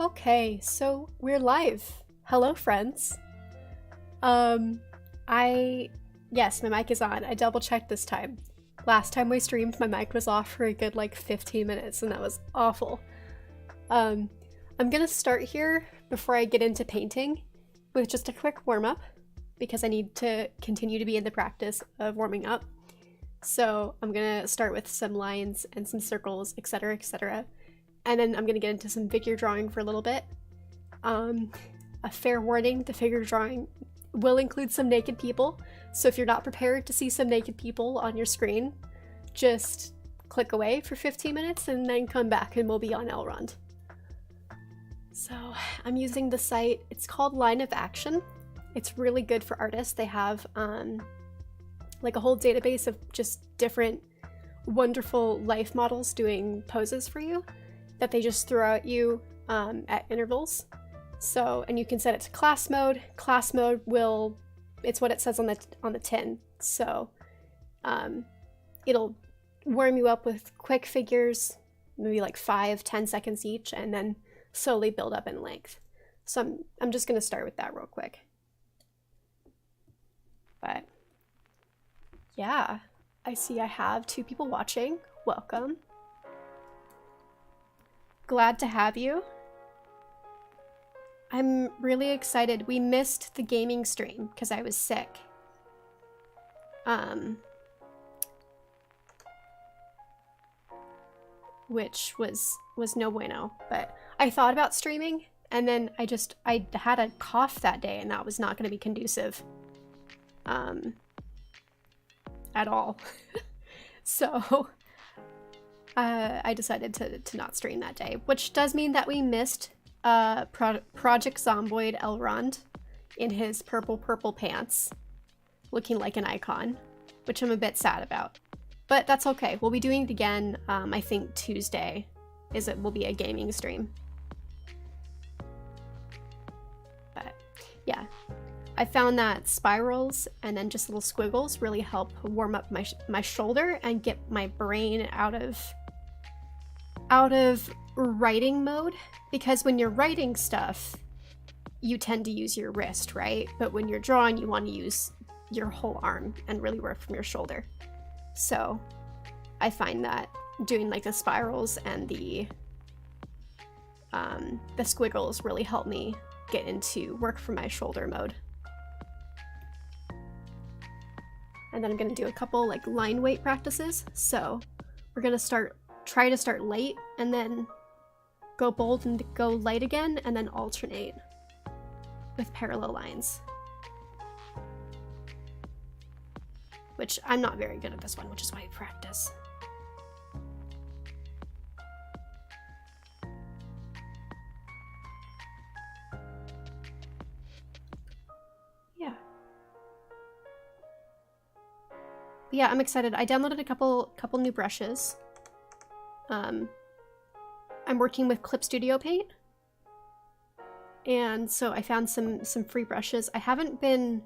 Okay, so we're live. Hello, friends. I yes, my mic is on. I double checked this time. Last time we streamed, my mic was off for a good 15 minutes, and that was awful. I'm gonna start here before I get into painting with just a quick warm-up because I need to continue to be in the practice of warming up. So I'm gonna start with some lines and some circles, etc., etc. And then I'm gonna get into some figure drawing for a little bit. A fair warning, the figure drawing will include some naked people, so if you're not prepared to see some naked people on your screen, just click away for 15 minutes and then come back and we'll be on Elrond. So I'm using the site, it's called Line of Action. It's really good for artists. They have a whole database of just different wonderful life models doing poses for you that they just throw at you at intervals. So, and you can set it to class mode. Class mode will, it's what it says on the tin. So, it'll warm you up with quick figures, maybe 5-10 seconds each, and then slowly build up in length. So I'm just gonna start with that real quick. But yeah, I see I have 2 people watching. Welcome. Glad to have you. I'm really excited. We missed the gaming stream because I was sick. Which was no bueno, but I thought about streaming and then I had a cough that day and that was not going to be conducive at all. So I decided to not stream that day, which does mean that we missed Project Zomboid Elrond in his purple pants, looking like an icon, which I'm a bit sad about. But that's okay. We'll be doing it again. I think Tuesday will be a gaming stream. But yeah, I found that spirals and then just little squiggles really help warm up my shoulder and get my brain out of writing mode, because when you're writing stuff you tend to use your wrist, right? But when you're drawing you want to use your whole arm and really work from your shoulder. So I find that doing the spirals and the squiggles really help me get into work from my shoulder mode. And then I'm gonna do a couple line weight practices. So we're gonna try to start light and then go bold and go light again, and then alternate with parallel lines. Which I'm not very good at this one, which is why I practice. Yeah. But yeah, I'm excited. I downloaded a couple new brushes. I'm working with Clip Studio Paint, and so I found some free brushes. I haven't been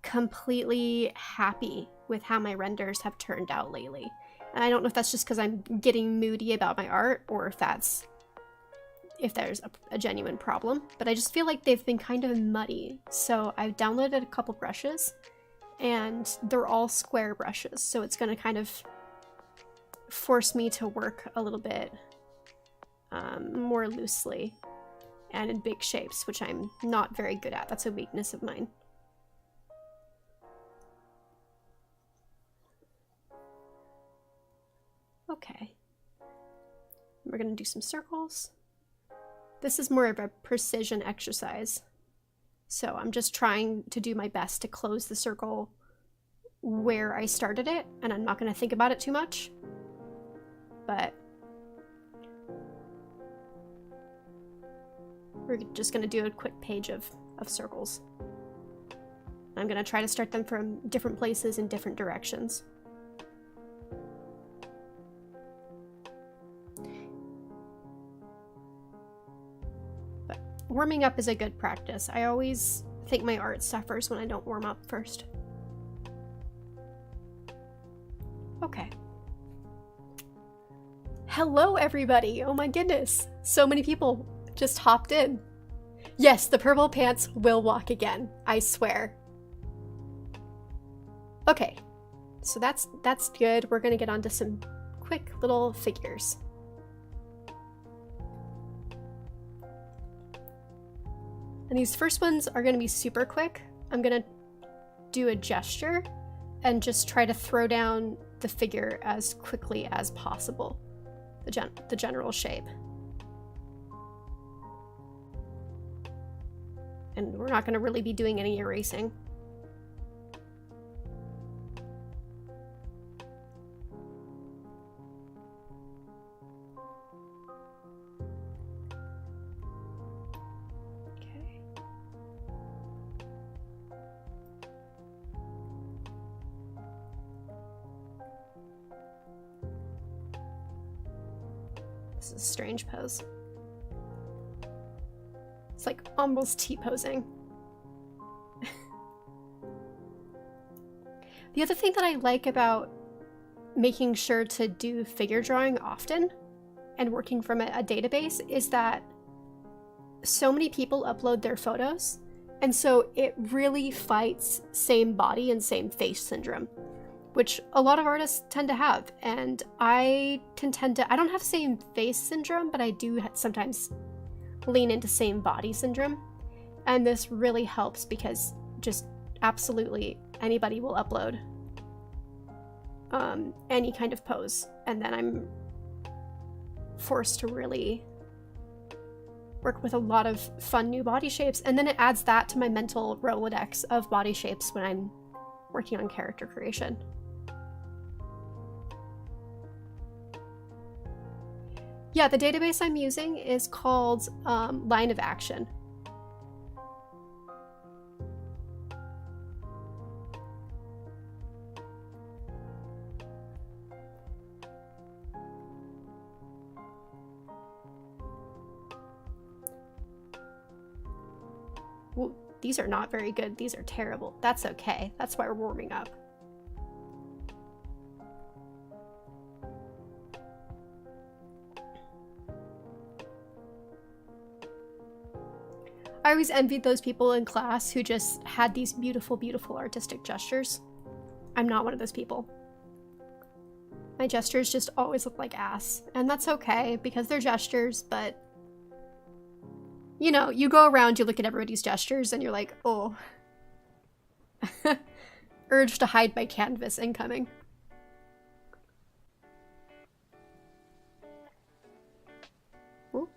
completely happy with how my renders have turned out lately, and I don't know if that's just because I'm getting moody about my art or if there's a genuine problem, but I just feel like they've been kind of muddy. So I've downloaded a couple brushes and they're all square brushes, so it's going to kind of force me to work a little bit more loosely and in big shapes, which I'm not very good at. That's a weakness of mine. Okay. We're gonna do some circles. This is more of a precision exercise. So I'm just trying to do my best to close the circle where I started it, and I'm not gonna think about it too much. But we're just gonna do a quick page of circles. I'm gonna try to start them from different places in different directions. But warming up is a good practice. I always think my art suffers when I don't warm up first. Okay. Hello everybody! Oh my goodness! So many people just hopped in. Yes, the purple pants will walk again, I swear. Okay, so that's good. We're gonna get onto some quick little figures. And these first ones are gonna be super quick. I'm gonna do a gesture and just try to throw down the figure as quickly as possible, the general shape. And we're not gonna really be doing any erasing. This is a strange pose. It's like almost T-posing. The other thing that I like about making sure to do figure drawing often and working from a database is that so many people upload their photos, and so it really fights same body and same face syndrome, which a lot of artists tend to have. And I don't have same face syndrome, but I do sometimes lean into same body syndrome. And this really helps because just absolutely anybody will upload any kind of pose. And then I'm forced to really work with a lot of fun new body shapes. And then it adds that to my mental Rolodex of body shapes when I'm working on character creation. Yeah, the database I'm using is called Line of Action. Well, these are not very good. These are terrible. That's okay. That's why we're warming up. I always envied those people in class who just had these beautiful, beautiful artistic gestures. I'm not one of those people. My gestures just always look like ass, and that's okay because they're gestures, but you know, you go around, you look at everybody's gestures, and you're like, oh. Urge to hide my canvas incoming. Ooh.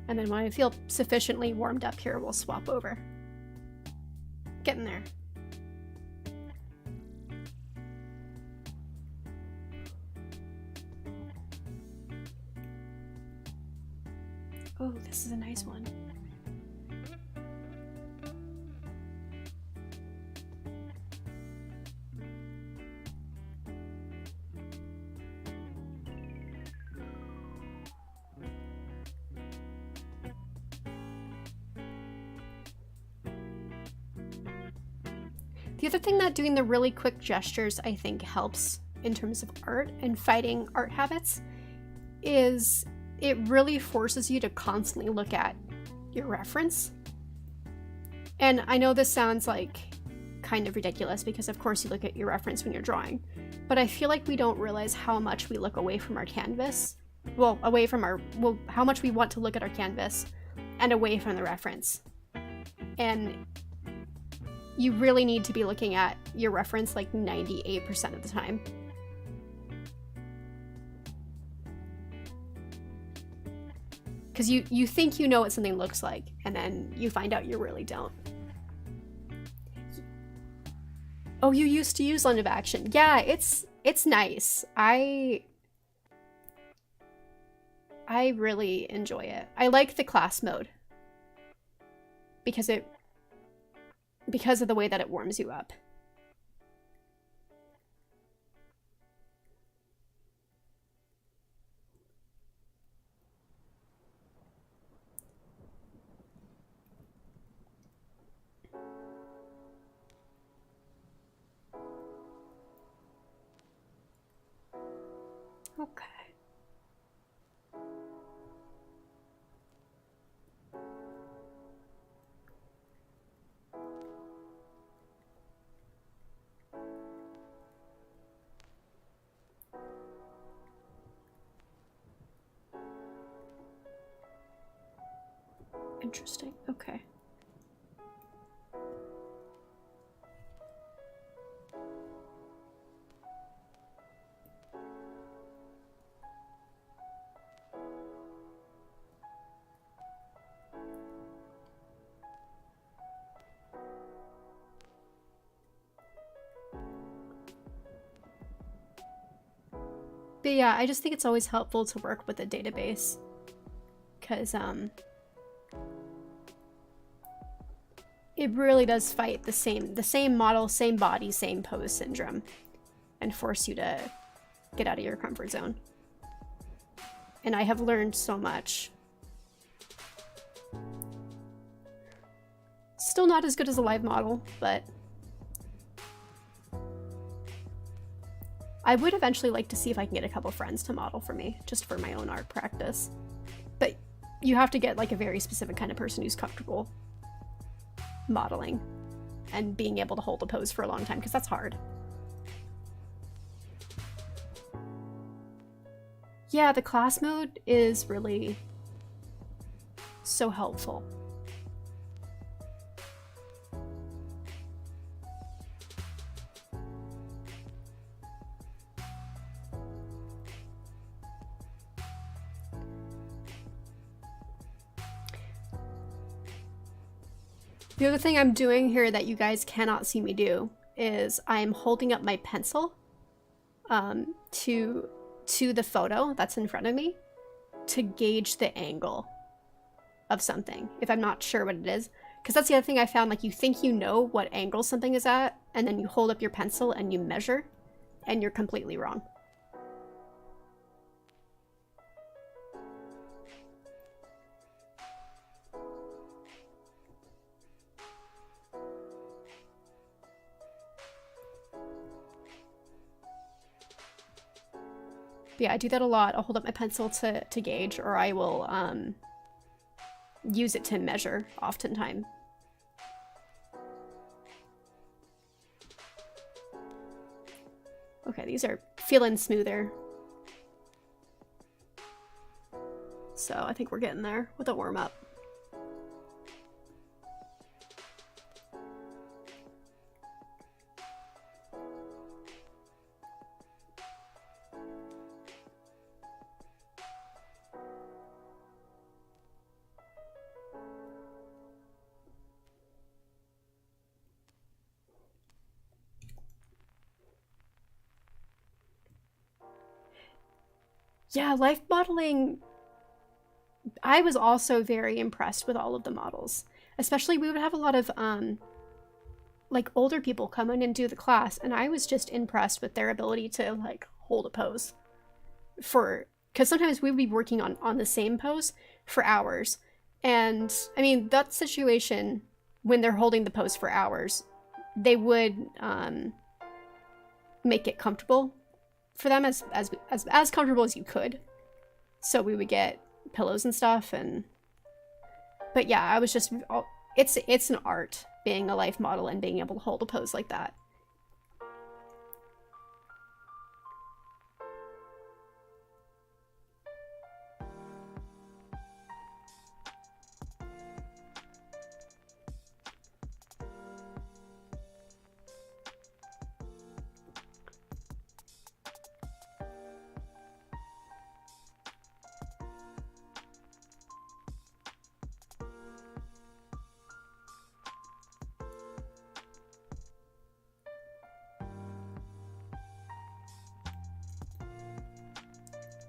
And then when I feel sufficiently warmed up here, we'll swap over. Getting there. Oh, this is a nice one. The other thing that doing the really quick gestures I think helps in terms of art and fighting art habits is it really forces you to constantly look at your reference. And I know this sounds like kind of ridiculous because of course you look at your reference when you're drawing, but I feel like we don't realize how much we look away from our canvas. Well, how much we want to look at our canvas and away from the reference. And you really need to be looking at your reference like 98% of the time. Because you think you know what something looks like, and then you find out you really don't. Oh, you used to use Line of Action. Yeah, it's nice. I really enjoy it. I like the class mode. Because of the way that it warms you up. Okay. Interesting. Okay. But yeah, I just think it's always helpful to work with a database because it really does fight the same model, same body, same pose syndrome and force you to get out of your comfort zone. And I have learned so much. Still not as good as a live model, but I would eventually like to see if I can get a couple friends to model for me, just for my own art practice. But you have to get like a very specific kind of person who's comfortable modeling and being able to hold a pose for a long time, because that's hard. Yeah, the class mode is really so helpful. The other thing I'm doing here that you guys cannot see me do is I'm holding up my pencil to the photo that's in front of me to gauge the angle of something if I'm not sure what it is. Because that's the other thing I found, like you think you know what angle something is at, and then you hold up your pencil and you measure, and you're completely wrong. But yeah, I do that a lot. I'll hold up my pencil to gauge, or I will use it to measure oftentimes. Okay, these are feeling smoother. So I think we're getting there with a warm-up. Yeah, life modeling, I was also very impressed with all of the models. Especially we would have a lot of like older people come in and do the class, and I was just impressed with their ability to like hold a pose because sometimes we would be working on the same pose for hours. And I mean, that situation when they're holding the pose for hours, they would make it comfortable for them as comfortable as you could. So we would get pillows and stuff, but yeah, I was just, it's an art being a life model and being able to hold a pose like that.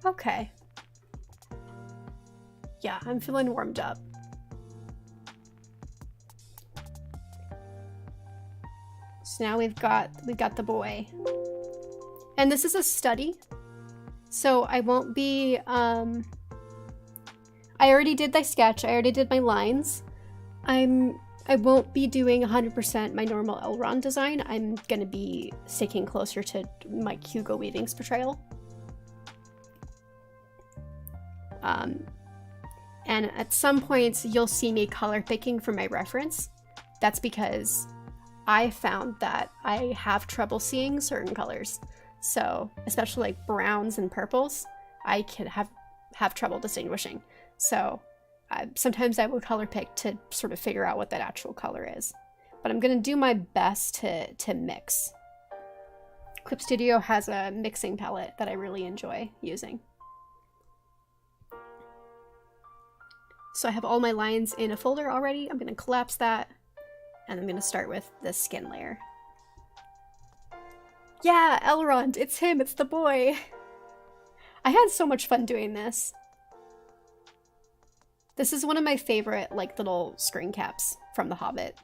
Okay. Yeah, I'm feeling warmed up. So now we've got the boy. And this is a study. So I won't be I already did my sketch, I already did my lines. I won't be doing 100% my normal Elrond design. I'm gonna be sticking closer to Mike Hugo Weaving's portrayal. And at some points, you'll see me color picking for my reference. That's because I found that I have trouble seeing certain colors. So, especially like browns and purples, I can have trouble distinguishing. So, sometimes I will color pick to sort of figure out what that actual color is. But I'm going to do my best to mix. Clip Studio has a mixing palette that I really enjoy using. So I have all my lines in a folder already. I'm going to collapse that, and I'm going to start with the skin layer. Yeah, Elrond, it's him, it's the boy. I had so much fun doing this. This is one of my favorite, like, little screen caps from The Hobbit.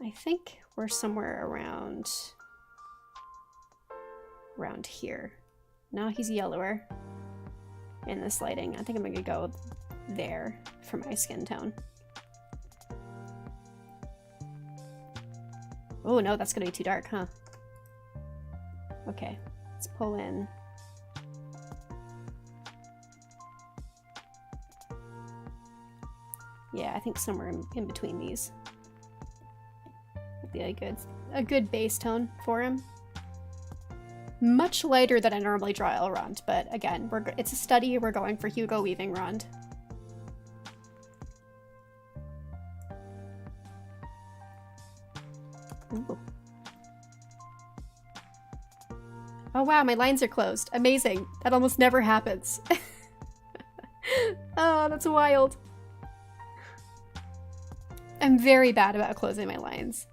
I think we're somewhere around here. Now he's yellower in this lighting. I think I'm gonna go there for my skin tone. Oh no, that's gonna be too dark, huh? Okay, let's pull in. Yeah, I think somewhere in between these would be a good base tone for him. Much lighter than I normally draw Elrond, but again, it's a study. We're going for Hugo Weaving Rond. Ooh. Oh wow, my lines are closed. Amazing. That almost never happens. Oh, that's wild. I'm very bad about closing my lines.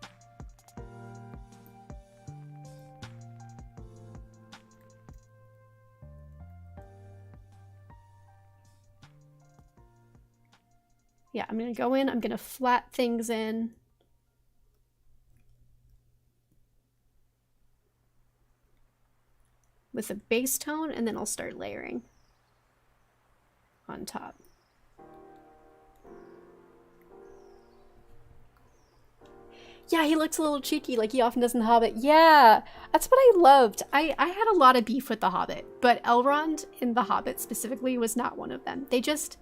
Yeah, I'm gonna go in, I'm gonna flat things in. With a base tone, and then I'll start layering on top. Yeah, he looks a little cheeky like he often does in The Hobbit. Yeah, that's what I loved. I had a lot of beef with The Hobbit, but Elrond in The Hobbit specifically was not one of them. They just,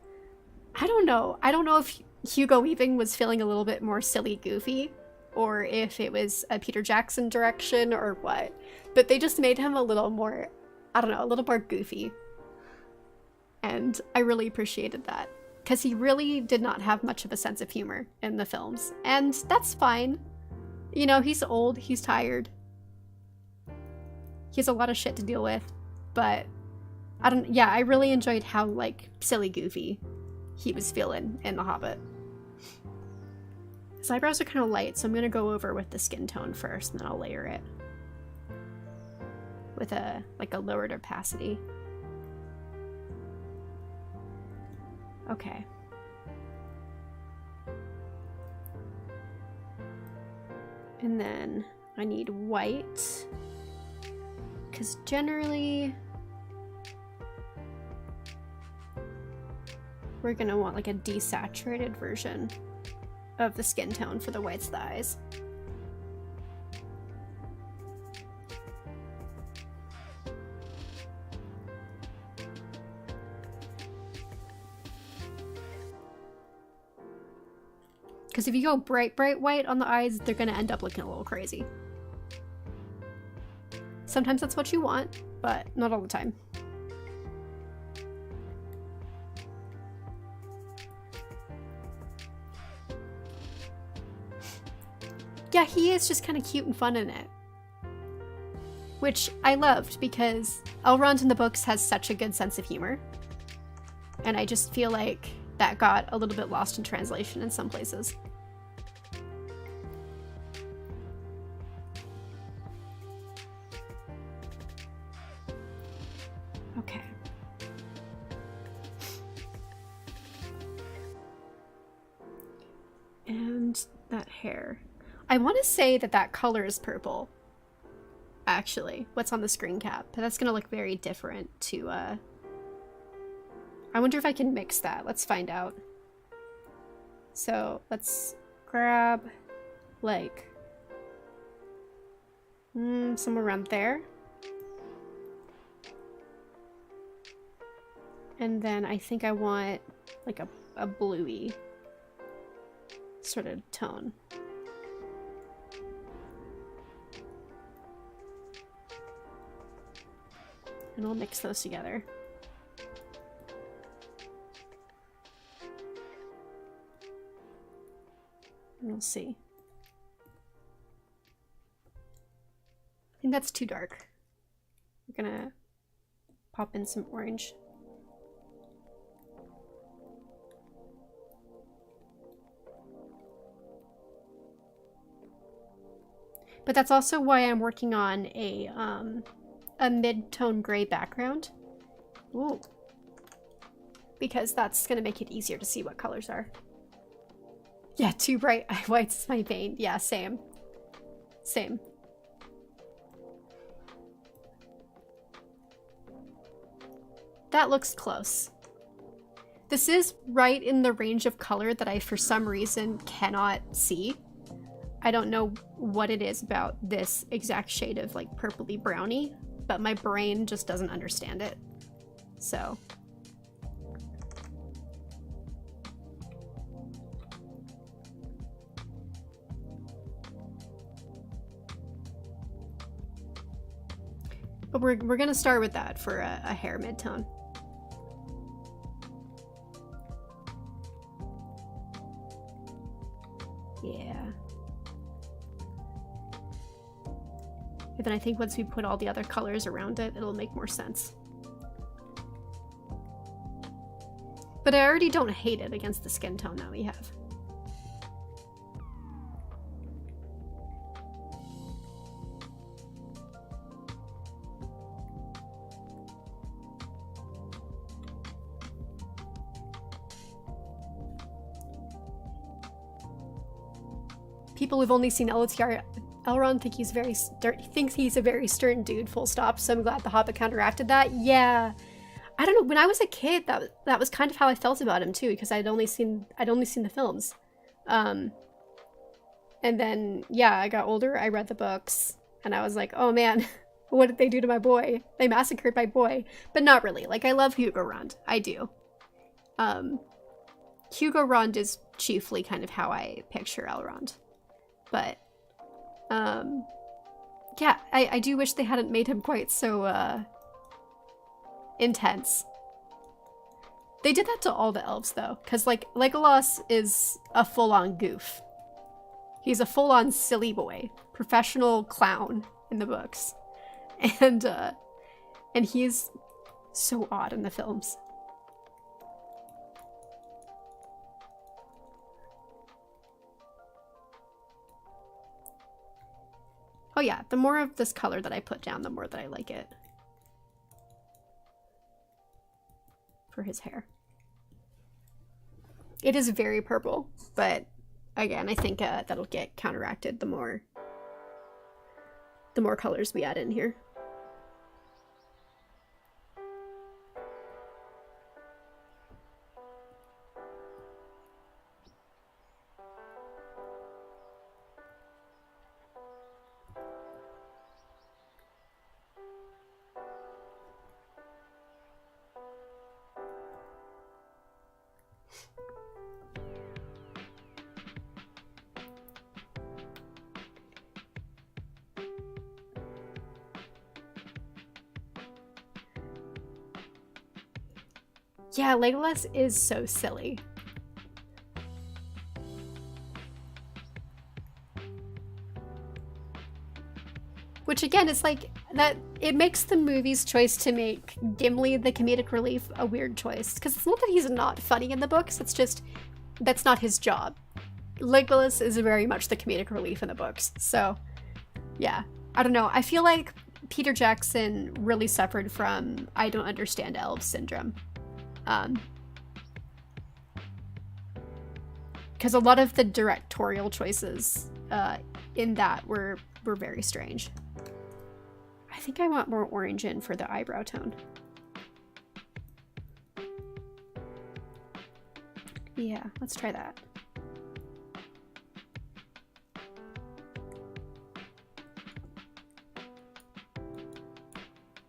I don't know. I don't know if Hugo Weaving was feeling a little bit more silly goofy, or if it was a Peter Jackson direction or what. But they just made him a little more, I don't know, a little more goofy. And I really appreciated that. Because he really did not have much of a sense of humor in the films. And that's fine. You know, he's old, he's tired. He has a lot of shit to deal with. But, I really enjoyed how, like, silly goofy he was feeling in The Hobbit. His eyebrows are kind of light, so I'm going to go over with the skin tone first, and then I'll layer it with a lowered opacity. Okay. And then I need white, because generally we're going to want like a desaturated version of the skin tone for the whites of the eyes. Because if you go bright white on the eyes, they're going to end up looking a little crazy. Sometimes that's what you want, but not all the time. Yeah, he is just kind of cute and fun in it. Which I loved, because Elrond in the books has such a good sense of humor. And I just feel like that got a little bit lost in translation in some places. Okay. And that hair. I want to say that that color is purple, actually, what's on the screen cap, but that's going to look very different to, I wonder if I can mix that. Let's find out. So let's grab, like, somewhere around there. And then I think I want like a bluey sort of tone. And I'll mix those together. And we'll see. I think that's too dark. We're gonna pop in some orange. But that's also why I'm working on a mid-tone gray background. Ooh. Because that's gonna make it easier to see what colors are. Yeah, too bright white's my vein. Yeah, same. Same. That looks close. This is right in the range of color that I, for some reason, cannot see. I don't know what it is about this exact shade of like purpley brownie, but my brain just doesn't understand it. So. But we're gonna start with that for a hair mid-tone. Yeah. And then I think once we put all the other colors around it, it'll make more sense. But I already don't hate it against the skin tone that we have. People who've only seen LOTR, Elrond thinks he's a very stern dude, full stop, so I'm glad the Hobbit counteracted that. Yeah. I don't know, when I was a kid, that was kind of how I felt about him too, because I'd only seen the films. And then, yeah, I got older, I read the books, and I was like, oh man, what did they do to my boy? They massacred my boy. But not really. Like, I love Hugo Rond. I do. Hugo Rond is chiefly kind of how I picture Elrond. But, yeah, I do wish they hadn't made him quite so, intense. They did that to all the elves, though, because, like, Legolas is a full-on goof. He's a full-on silly boy, professional clown in the books. And he's so odd in the films. Oh yeah, the more of this color that I put down, the more that I like it. For his hair. It is very purple, but again, I think that'll get counteracted the more colors we add in here. Yeah, Legolas is so silly. Which again is like that it makes the movie's choice to make Gimli the comedic relief a weird choice. Because it's not that he's not funny in the books, it's just that's not his job. Legolas is very much the comedic relief in the books. So yeah, I don't know. I feel like Peter Jackson really suffered from I don't understand elves syndrome. Because a lot of the directorial choices in that were very strange. I think I want more orange in for the eyebrow tone. Yeah, let's try that.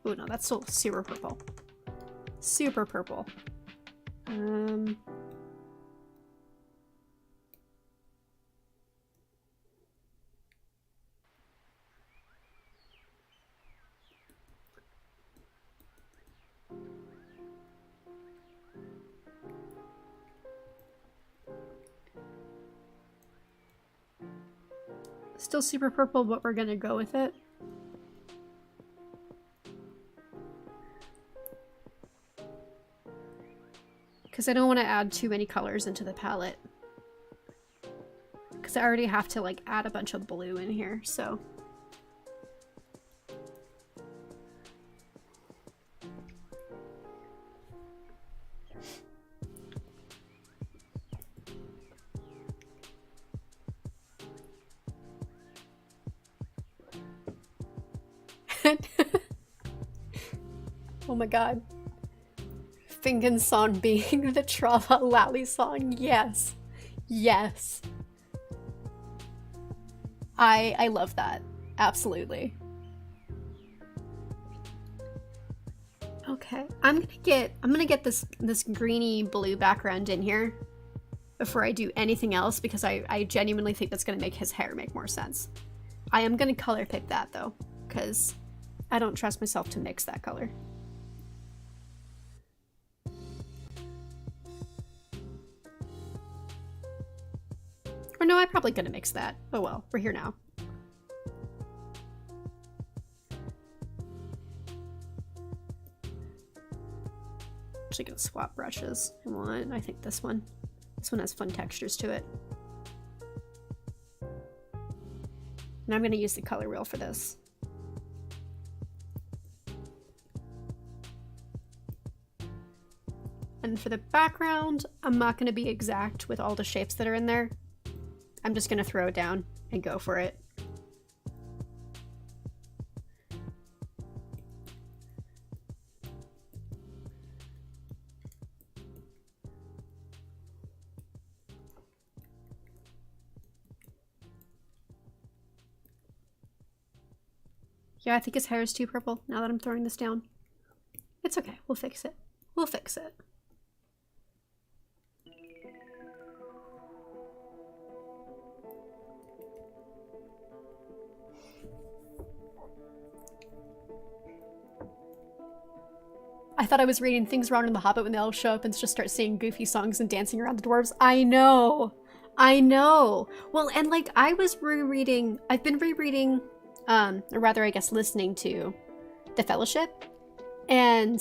Oh no, that's still super purple. Super purple. Still super purple, but we're gonna go with it. Because I don't want to add too many colors into the palette. Because I already have to like add a bunch of blue in here, so. Oh my god. Fingen's song being the Trava Lally song. Yes. Yes. I love that. Absolutely. Okay. I'm gonna get this greeny blue background in here before I do anything else because I genuinely think that's gonna make his hair make more sense. I am gonna color pick that though, because I don't trust myself to mix that color. Or no, I'm probably gonna mix that. Oh well, we're here now. Actually gonna swap brushes. I think this one. This one has fun textures to it. And I'm gonna use the color wheel for this. And for the background, I'm not gonna be exact with all the shapes that are in there. I'm just gonna throw it down and go for it. Yeah, I think his hair is too purple now that I'm throwing this down. It's okay, we'll fix it. We'll fix it. I thought I was reading Things Wrong in The Hobbit when they all show up and just start singing goofy songs and dancing around the dwarves. I know! I know! Well, and like, I've been rereading, or rather, I guess, listening to The Fellowship, and,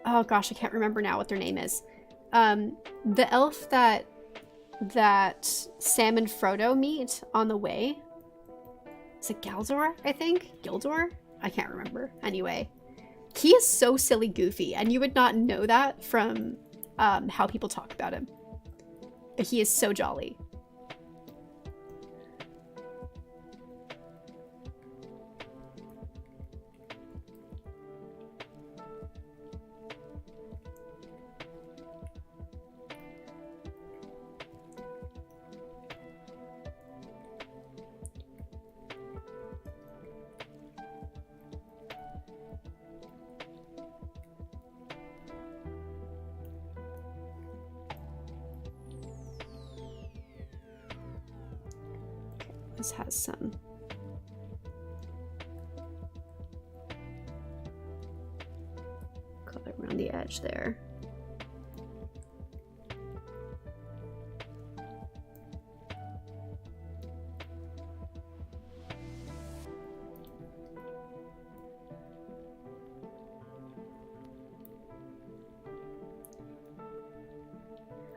oh gosh, I can't remember now what their name is. The elf that Sam and Frodo meet on the way. Is it Galdor, I think? Gildor? I can't remember. Anyway. He is so silly goofy, and you would not know that from how people talk about him. But he is so jolly. This has some color around the edge there.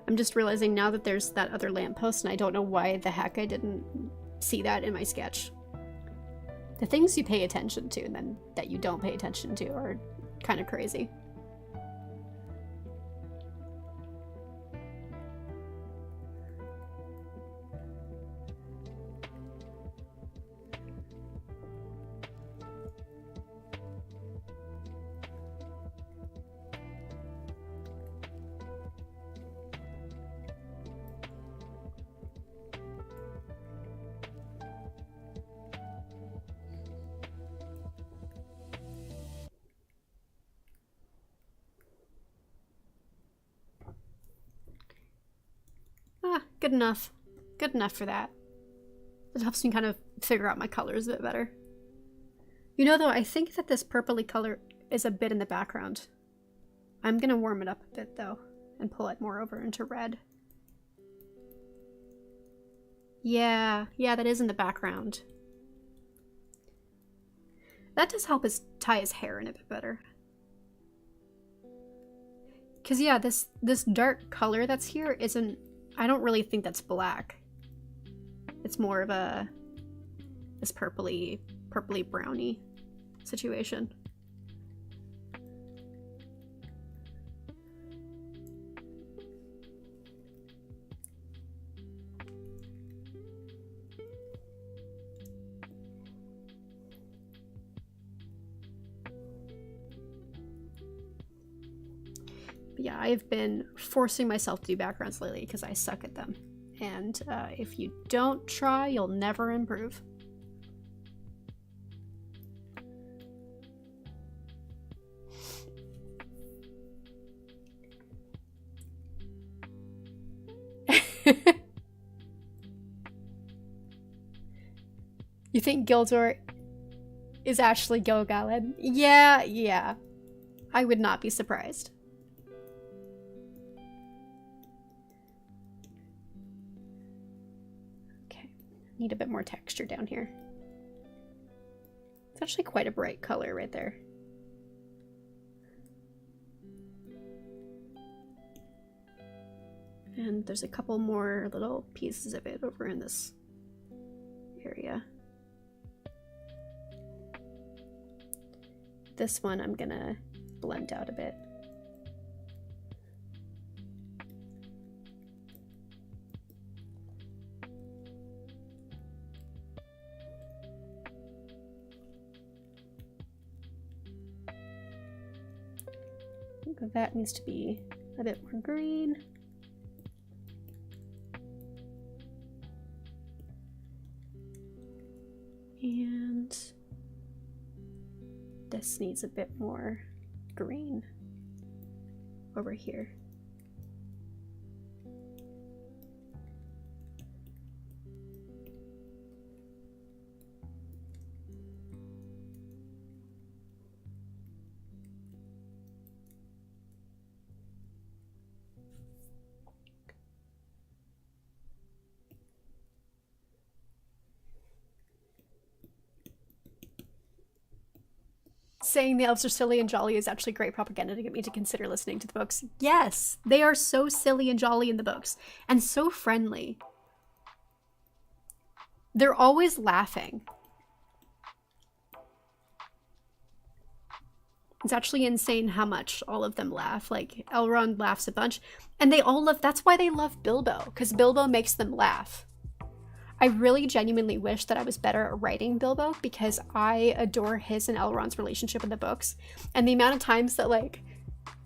I'm just realizing now that there's that other lamppost, and I don't know why the heck I didn't see that in my sketch. The things you pay attention to and then that you don't pay attention to are kind of crazy. Good enough. Good enough for that. It helps me kind of figure out my colors a bit better. You know, though, I think that this purpley color is a bit in the background. I'm gonna warm it up a bit, though, and pull it more over into red. Yeah, that is in the background. That does help us tie his hair in a bit better. Because, yeah, this dark color that's here isn't... I don't really think that's black. It's more of a... this purpley browny situation. But yeah, I've been forcing myself to do backgrounds lately because I suck at them. And if you don't try, you'll never improve. You think Gildor is actually Gil-galad? Yeah. I would not be surprised. Okay, need a bit more texture down here. It's actually quite a bright color right there. And there's a couple more little pieces of it over in this area. This one I'm gonna blend out a bit. I think that needs to be a bit more green. And this needs a bit more green over here. Saying the elves are silly and jolly is actually great propaganda to get me to consider listening to the books. Yes, they are so silly and jolly in the books, and so friendly. They're always laughing. It's actually insane how much all of them laugh. Like, Elrond laughs a bunch, and they all love... That's why they love Bilbo, because Bilbo makes them laugh. I really genuinely wish that I was better at writing Bilbo, because I adore his and Elrond's relationship in the books. And the amount of times that, like,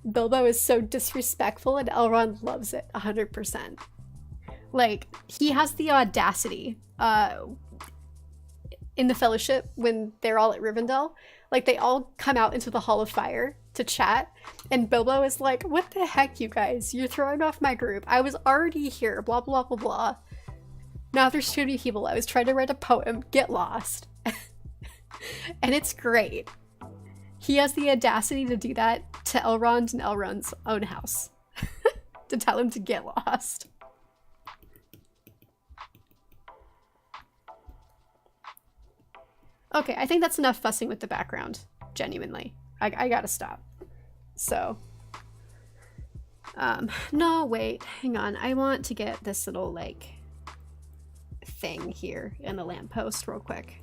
Bilbo is so disrespectful and Elrond loves it 100%. Like, he has the audacity in the Fellowship when they're all at Rivendell. Like, they all come out into the Hall of Fire to chat, and Bilbo is like, what the heck, you guys? You're throwing off my group. I was already here, blah, blah, blah, blah. Now there's too many people. I was trying to write a poem. Get lost. And it's great. He has the audacity to do that to Elrond in Elrond's own house. To tell him to get lost. Okay, I think that's enough fussing with the background. Genuinely. I gotta stop. So. No, wait. Hang on. I want to get this little, like... thing here in the lamppost real quick.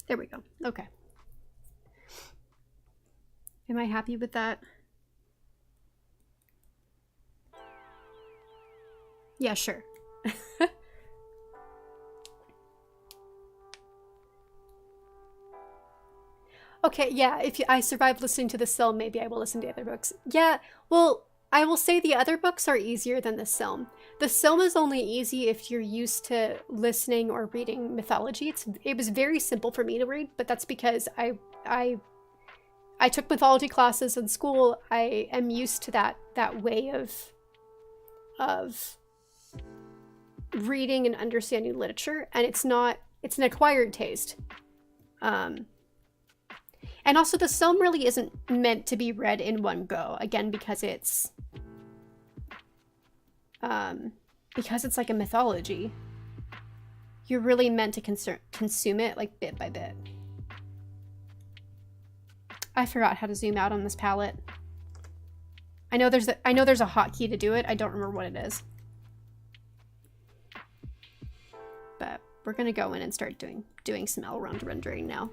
There we go. Okay. Am I happy with that? Yeah, sure. Okay, yeah, if I survive listening to the Sill, maybe I will listen to other books. Yeah, well, I will say the other books are easier than the Silm. The Silm is only easy if you're used to listening or reading mythology. It was very simple for me to read, but that's because I took mythology classes in school. I am used to that way of reading and understanding literature, and it's an acquired taste. And also the Silm really isn't meant to be read in one go, again, because it's like a mythology. You're really meant to consume it like bit by bit. I forgot how to zoom out on this palette. I know there's a hotkey to do it. I don't remember what it is. But we're gonna go in and start doing some Elrond rendering now.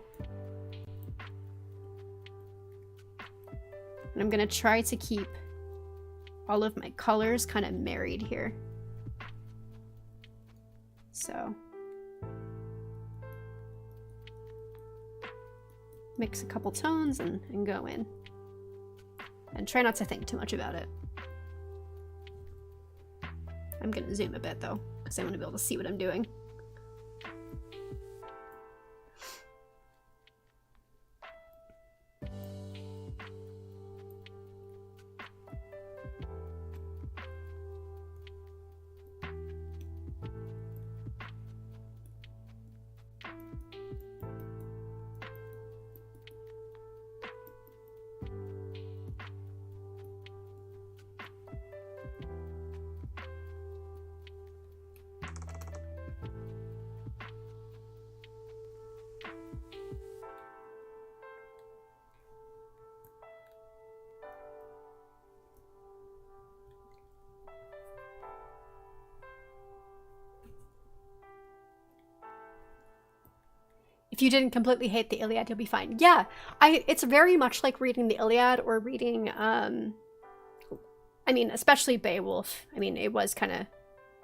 And I'm gonna try to keep all of my colors kind of married here. So mix a couple tones and go in. And try not to think too much about it. I'm gonna zoom a bit though, because I want to be able to see what I'm doing. If you didn't completely hate the Iliad, you'll be fine. Yeah, it's very much like reading the Iliad or reading, I mean, especially Beowulf. I mean, it was kind of,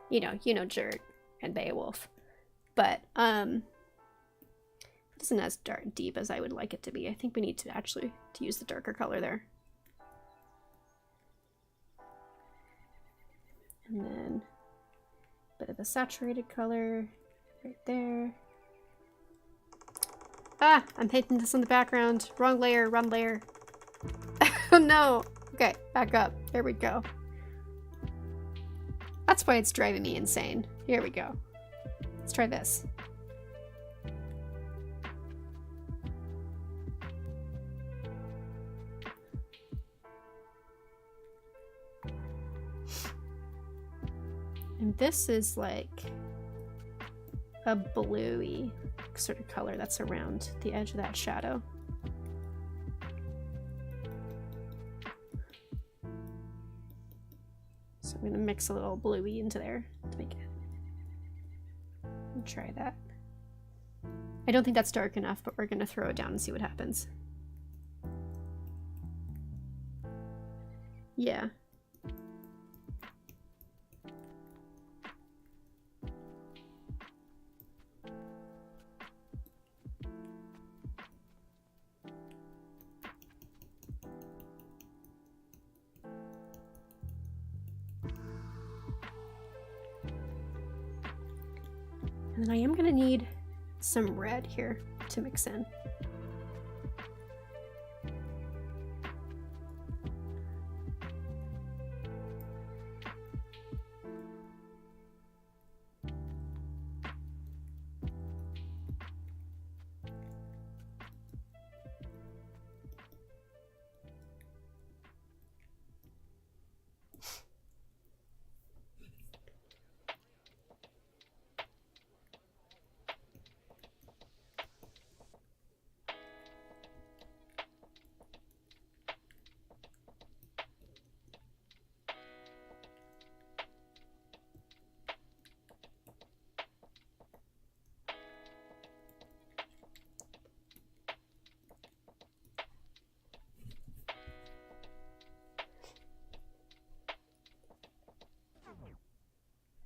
you know, Jurt and Beowulf. But, it isn't as deep as I would like it to be. I think we need to actually use the darker color there. And then a bit of a saturated color right there. Ah, I'm painting this in the background. Wrong layer, wrong layer. Oh no. Okay, back up. There we go. That's why it's driving me insane. Here we go. Let's try this. And this is like a bluey sort of color that's around the edge of that shadow. So I'm going to mix a little bluey into there to make it. And try that. I don't think that's dark enough, but we're going to throw it down and see what happens. Yeah. And then I am going to need some red here to mix in.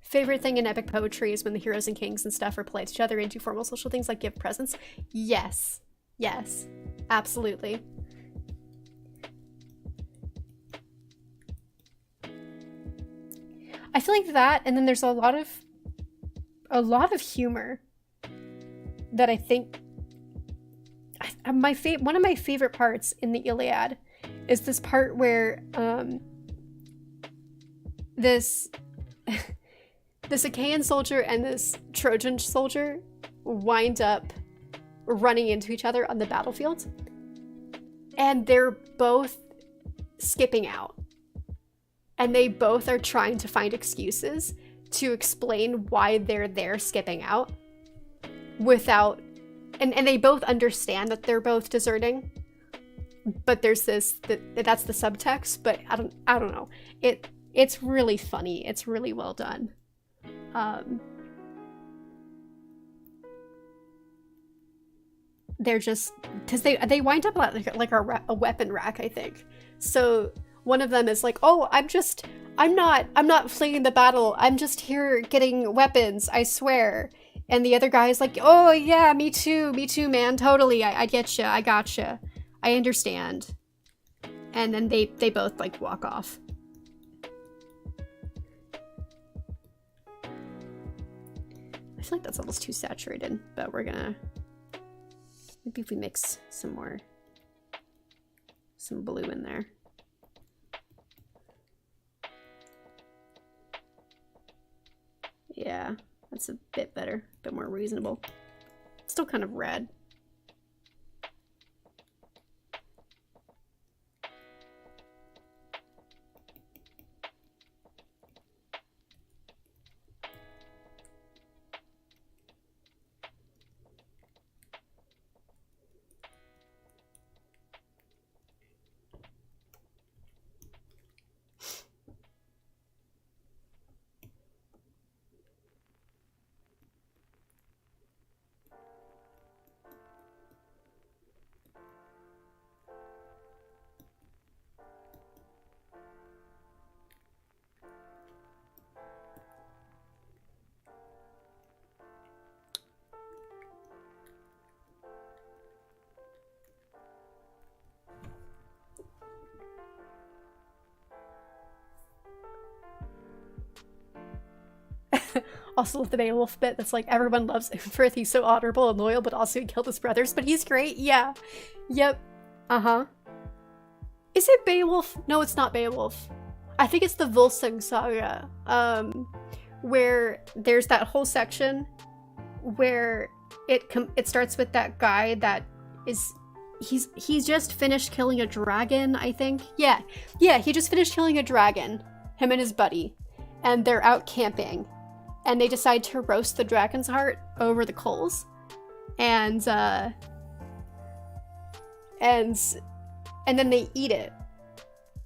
Favorite thing in epic poetry is when the heroes and kings and stuff are polite to each other and do formal social things like give presents. Yes. Yes. Absolutely. I feel like that, and then there's a lot of humor that I think one of my favorite parts in the Iliad is this part where this Achaean soldier and this Trojan soldier wind up running into each other on the battlefield, and they're both skipping out, and they both are trying to find excuses to explain why they're there skipping out without, and they both understand that they're both deserting, but there's that's the subtext. But I don't know, it's really funny, it's really well done. They're just, because they wind up like a weapon rack, I think. So one of them is like, oh, I'm not fleeing the battle, I'm just here getting weapons, I swear. And the other guy is like, oh yeah, me too, man, totally, I get you, I gotcha, I understand. And then they both like walk off. I feel like that's almost too saturated, but we're gonna, maybe if we mix some blue in there. Yeah, that's a bit better, a bit more reasonable. It's still kind of red. Also with the Beowulf bit that's like, everyone loves Umfrith, he's so honorable and loyal, but also he killed his brothers, but he's great. Yeah. Yep. Uh-huh. Is it Beowulf? No, it's not Beowulf. I think it's the Volsung saga, where there's that whole section where it starts with that guy that is, he's just finished killing a dragon, I think. Yeah, he just finished killing a dragon, him and his buddy, and they're out camping. And they decide to roast the dragon's heart over the coals, and then they eat it,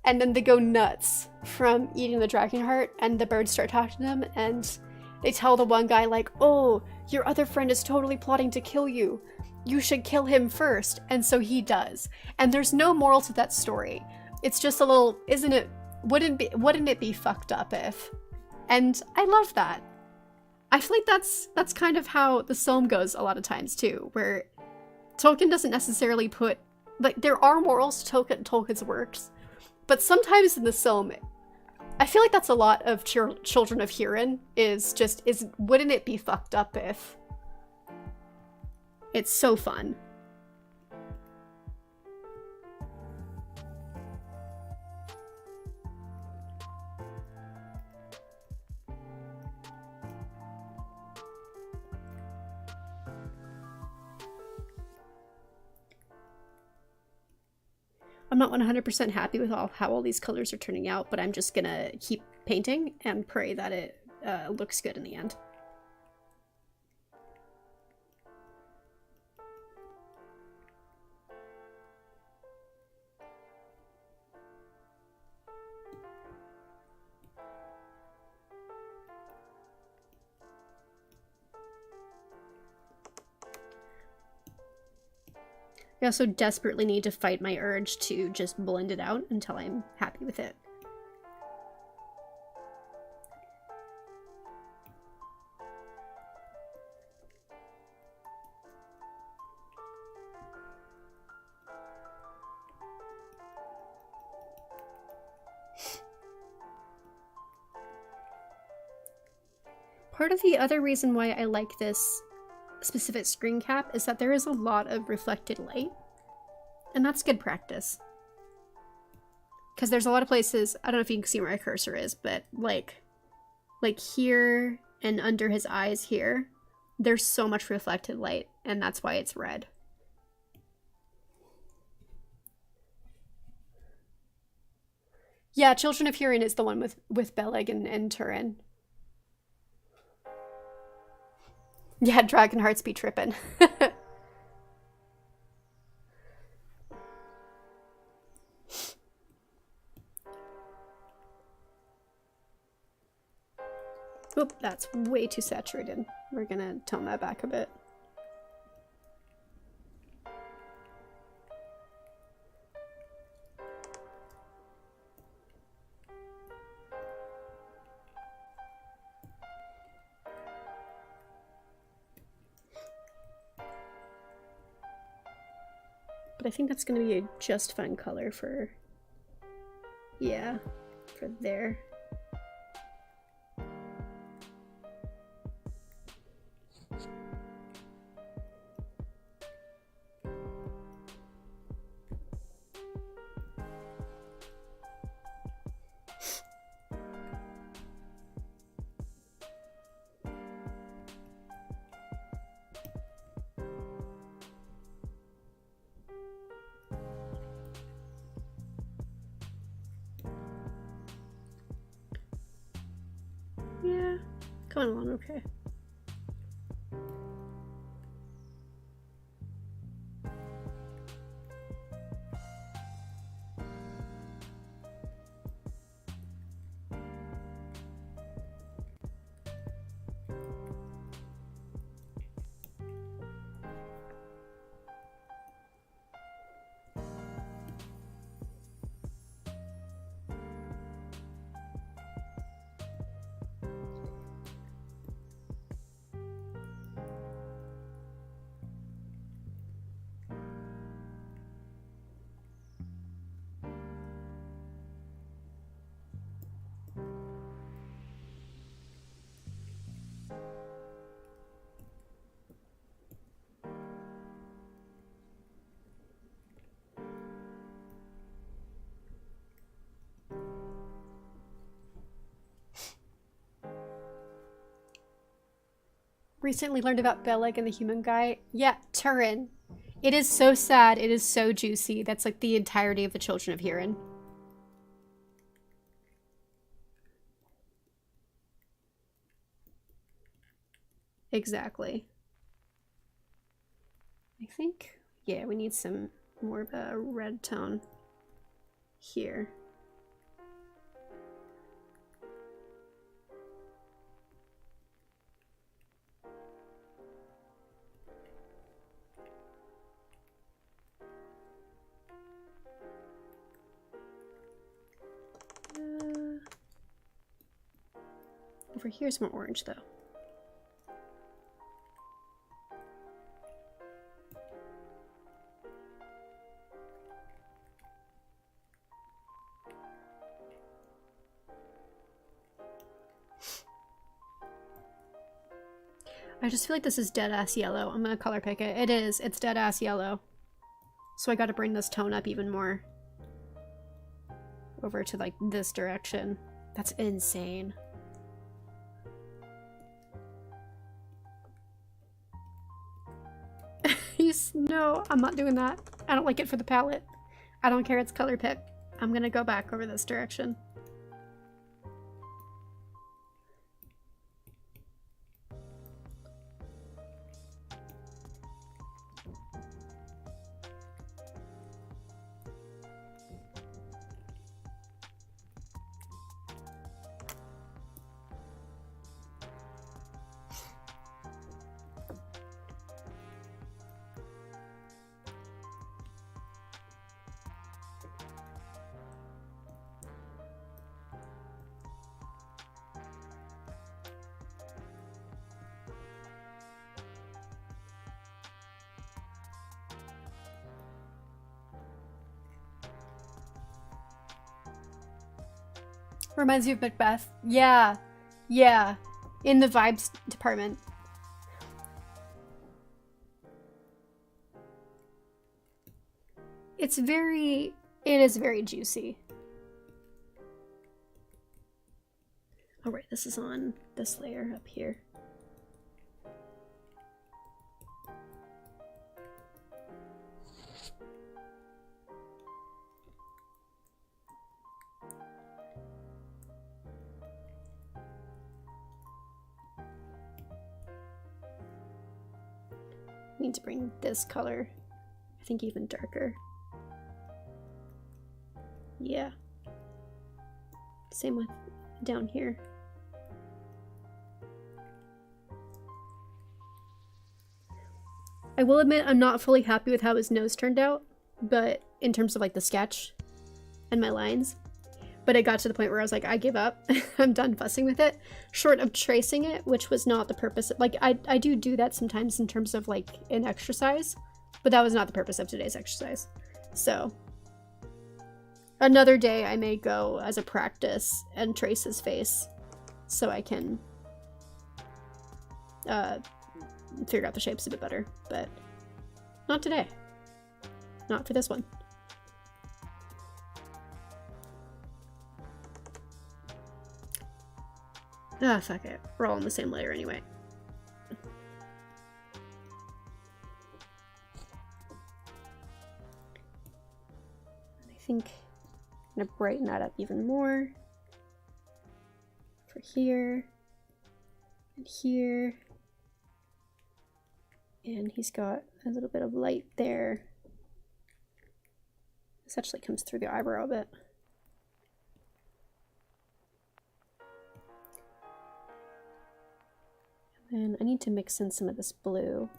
and then they go nuts from eating the dragon heart. And the birds start talking to them, and they tell the one guy like, "Oh, your other friend is totally plotting to kill you. You should kill him first." And so he does. And there's no moral to that story. It's just a little, isn't it? Wouldn't it be fucked up if? And I love that. I feel like that's kind of how the Somme goes a lot of times too, where Tolkien doesn't necessarily put, like, there are morals to Tolkien's works, but sometimes in the Somme, I feel like that's a lot of Children of Hurin is wouldn't it be fucked up if? It's so fun. I'm not 100% happy with how all these colors are turning out, but I'm just gonna keep painting and pray that it looks good in the end. I also desperately need to fight my urge to just blend it out until I'm happy with it. Part of the other reason why I like this specific screen cap is that there is a lot of reflected light. And that's good practice. Because there's a lot of places, I don't know if you can see where my cursor is, but like here and under his eyes here, there's so much reflected light, and that's why it's red. Yeah, Children of Hurin is the one with Beleg and Turin. Yeah, Dragon Hearts be trippin'. Oop, that's way too saturated. We're gonna tone that back a bit. But I think that's gonna be a just fine color for, yeah, for there. Yeah, going along okay. Recently learned about Beleg and the human guy. Yeah, Turin. It is so sad. It is so juicy. That's like the entirety of the Children of Hurin. Exactly. I think, yeah, we need some more of a red tone here. Over here's more orange though. I just feel like this is dead-ass yellow. I'm gonna color pick it. It is. It's dead-ass yellow. So I gotta bring this tone up even more. Over to, like, this direction. That's insane. No, I'm not doing that. I don't like it for the palette. I don't care, it's color pick. I'm gonna go back over this direction. Reminds you of Macbeth. Yeah. Yeah. in the vibes department. It is very juicy. All right, this is on this layer up here. Need to bring this color, I think, even darker. Yeah. Same with down here. I will admit I'm not fully happy with how his nose turned out, but in terms of like the sketch and my lines. But it got to the point where I was like, I give up. I'm done fussing with it. Short of tracing it, which was not the purpose. Like, I do that sometimes in terms of like an exercise, but that was not the purpose of today's exercise. So another day I may go as a practice and trace his face so I can figure out the shapes a bit better, but not today. Not for this one. Ah, fuck it. We're all on the same layer anyway. I think I'm gonna brighten that up even more. For here. And here. And he's got a little bit of light there. This actually comes through the eyebrow a bit. And I need to mix in some of this blue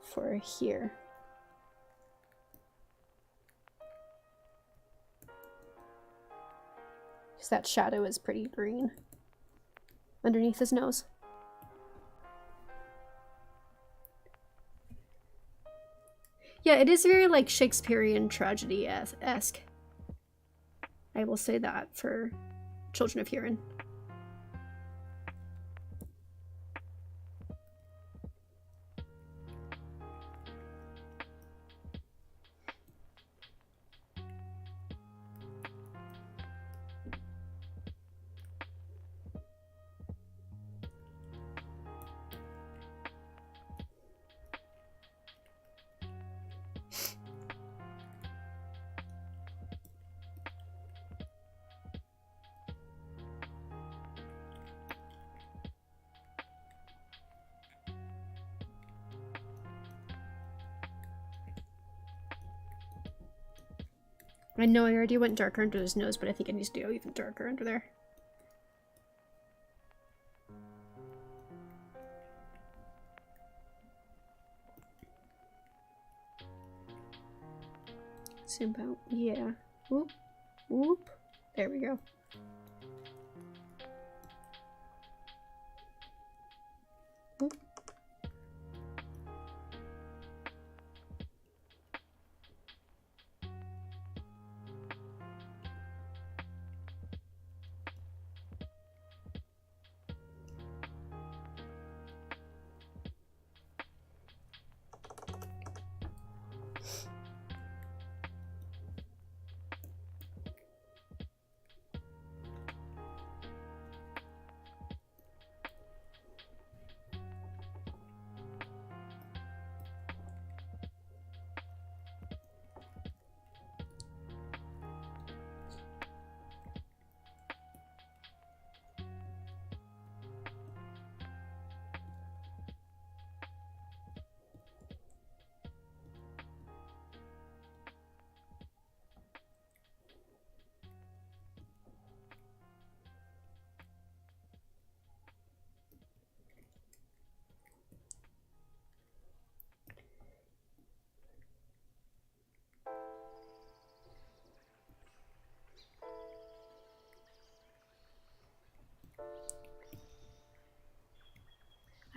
for here. Because that shadow is pretty green underneath his nose. Yeah, it is very like Shakespearean tragedy-esque. I will say that for Children of Huron. I know I already went darker under his nose, but I think I need to go even darker under there. Zoom out. Yeah. Whoop. Whoop. There we go. Whoop.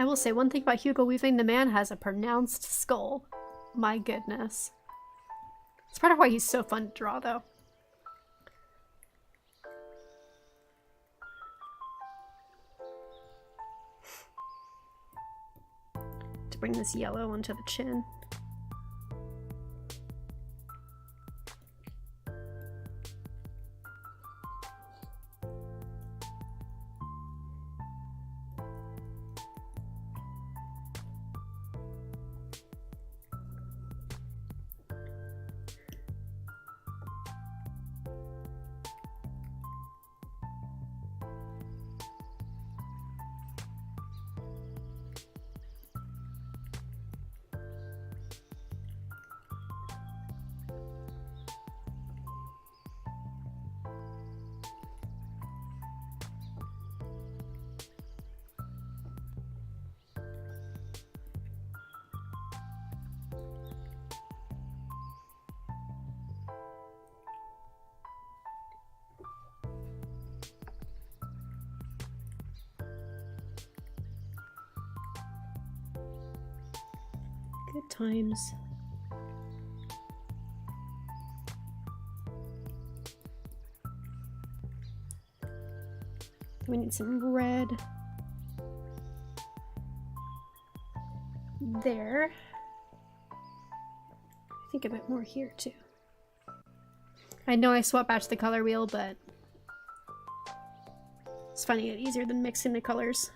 I will say one thing about Hugo Weaving, the man has a pronounced skull. My goodness. It's part of why he's so fun to draw, though. to bring this yellow onto the chin. Good times. We need some red there. I think a bit more here too. I know I swap back to the color wheel, but it's finding it easier than mixing the colors.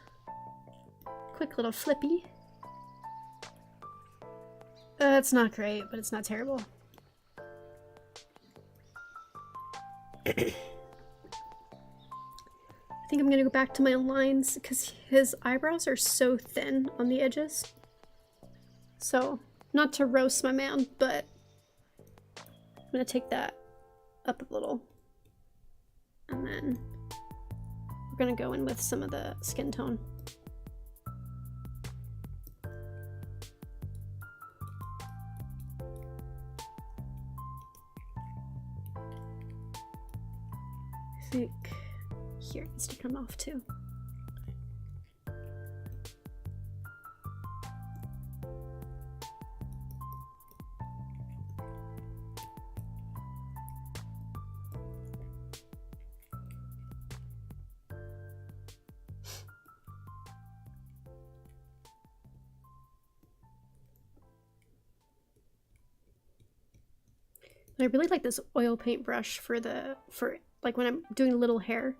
Quick little flippy. It's not great, but it's not terrible. I think I'm gonna go back to my lines because his eyebrows are so thin on the edges. So, not to roast my man, but I'm gonna take that up a little. And then we're gonna go in with some of the skin tone. I think here it needs to come off too. I really like this oil paint brush for like when I'm doing little hairs.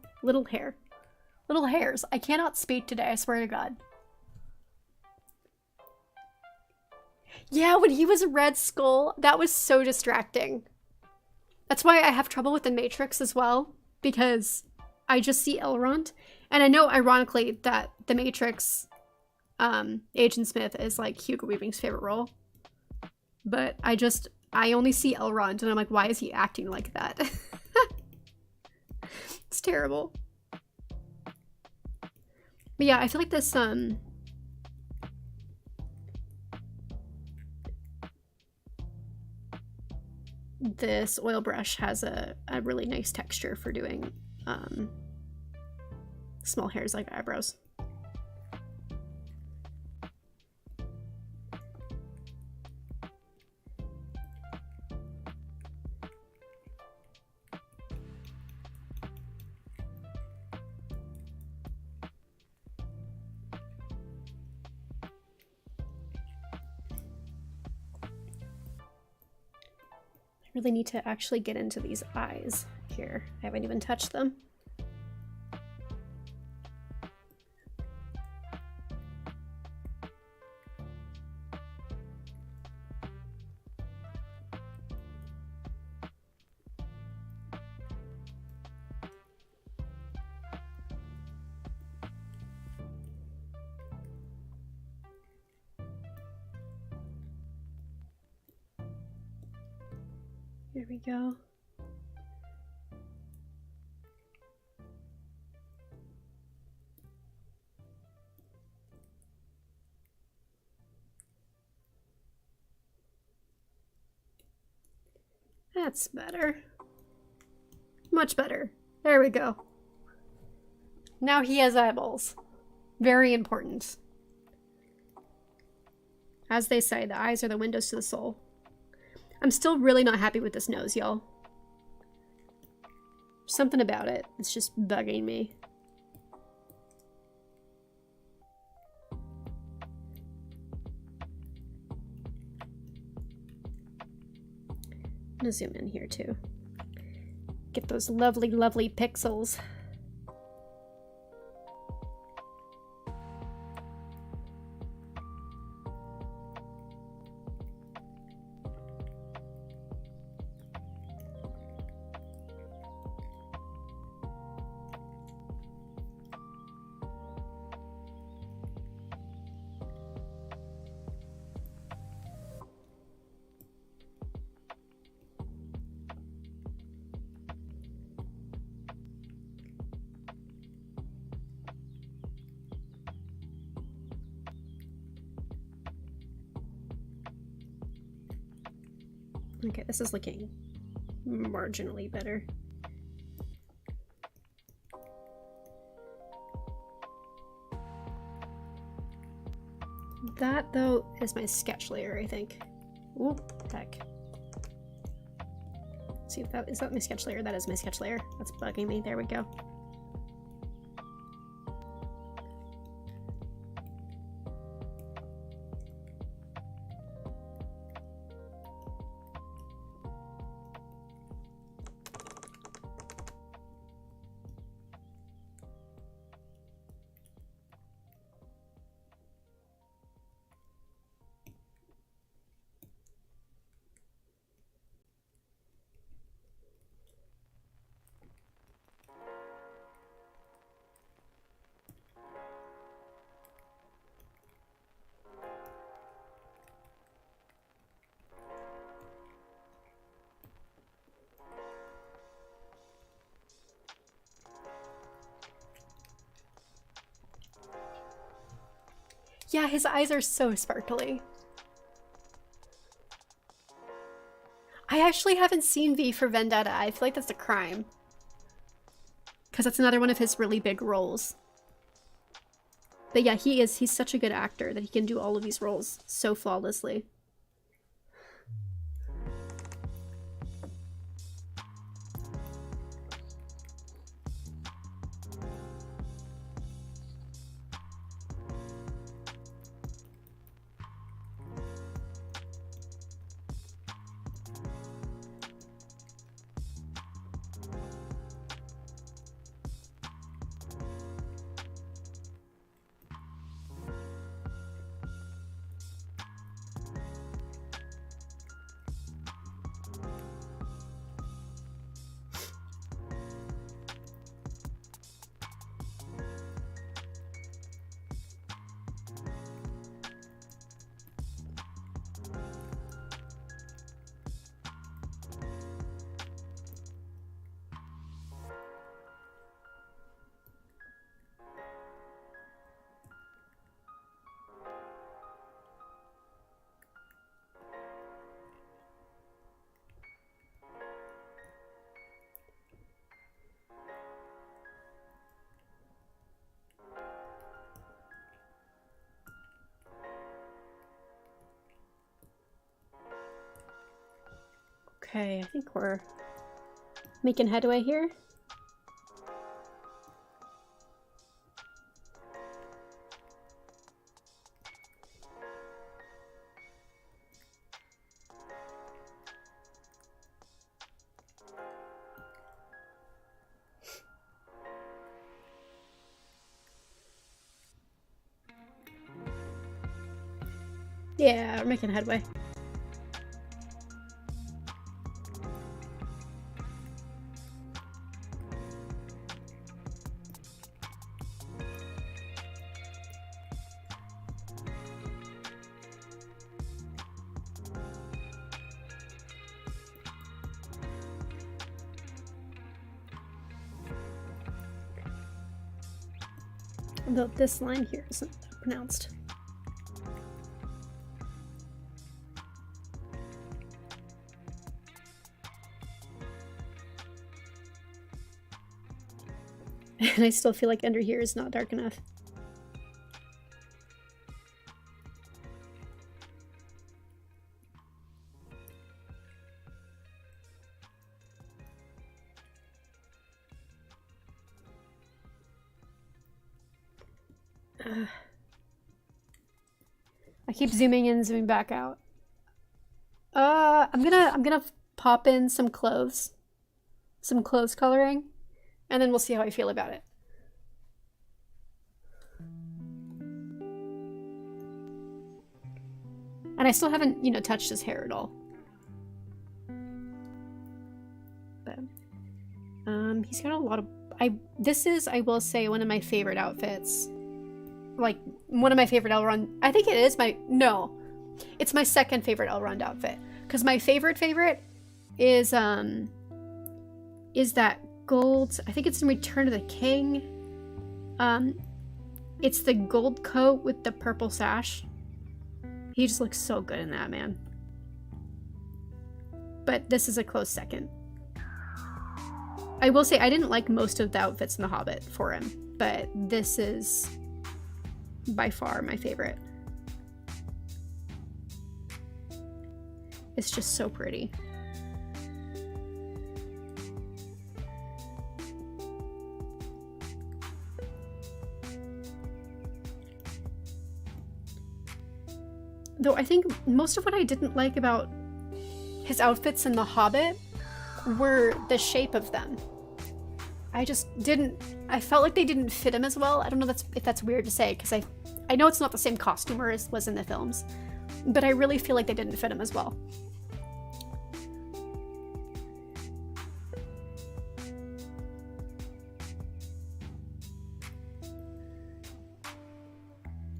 I cannot speak today, I swear to God. Yeah, when he was a Red Skull, that was so distracting. That's why I have trouble with the Matrix as well, because I just see Elrond. And I know, ironically, that the Matrix, Agent Smith is like Hugo Weaving's favorite role. But I only see Elrond, and I'm like, why is he acting like that? It's terrible. But yeah, I feel like this oil brush has a really nice texture for doing small hairs like eyebrows. Really need to actually get into these eyes here. I haven't even touched them. There we go. That's better. Much better. There we go. Now he has eyeballs. Very important. As they say, the eyes are the windows to the soul. I'm still really not happy with this nose, y'all. Something about it. It's just bugging me. gonna zoom in here too. Get those lovely, lovely pixels. Okay, this is looking marginally better. That, though, is my sketch layer, I think. Ooh, heck. Let's see if that is that my sketch layer. That is my sketch layer. That's bugging me. There we go. Yeah, his eyes are so sparkly. I actually haven't seen V for Vendetta. I feel like that's a crime. Because that's another one of his really big roles. But yeah, he's such a good actor that he can do all of these roles so flawlessly. Okay, I think we're making headway here. Yeah, we're making headway. Though this line here isn't pronounced. And I still feel like under here is not dark enough. I keep zooming in, zooming back out. I'm gonna pop in some clothes coloring, and then we'll see how I feel about it. And I still haven't, you know, touched his hair at all. But he's got a lot of this is, I will say, one of my favorite outfits. Like, one of my favorite Elrond. I think it is it's my second favorite Elrond outfit. Because my favorite is that gold, I think it's in Return of the King. It's the gold coat with the purple sash. He just looks so good in that, man. But this is a close second. I will say I didn't like most of the outfits in The Hobbit for him, but this is by far my favorite. It's just so pretty. Though I think most of what I didn't like about his outfits in The Hobbit were the shape of them. I felt like they didn't fit him as well. I don't know if that's weird to say, because I know it's not the same costumer as was in the films, but I really feel like they didn't fit him as well.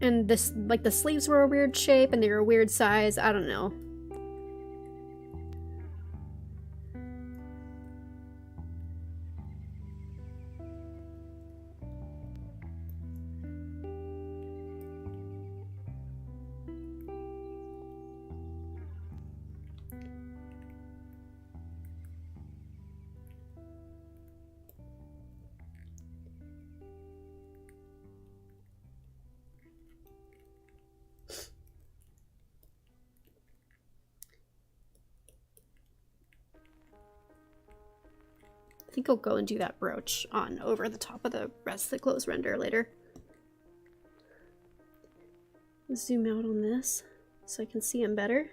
And this, like, the sleeves were a weird shape and they were a weird size. I don't know. I think I'll go and do that brooch on over the top of the rest of the clothes render later. Zoom out on this so I can see him better.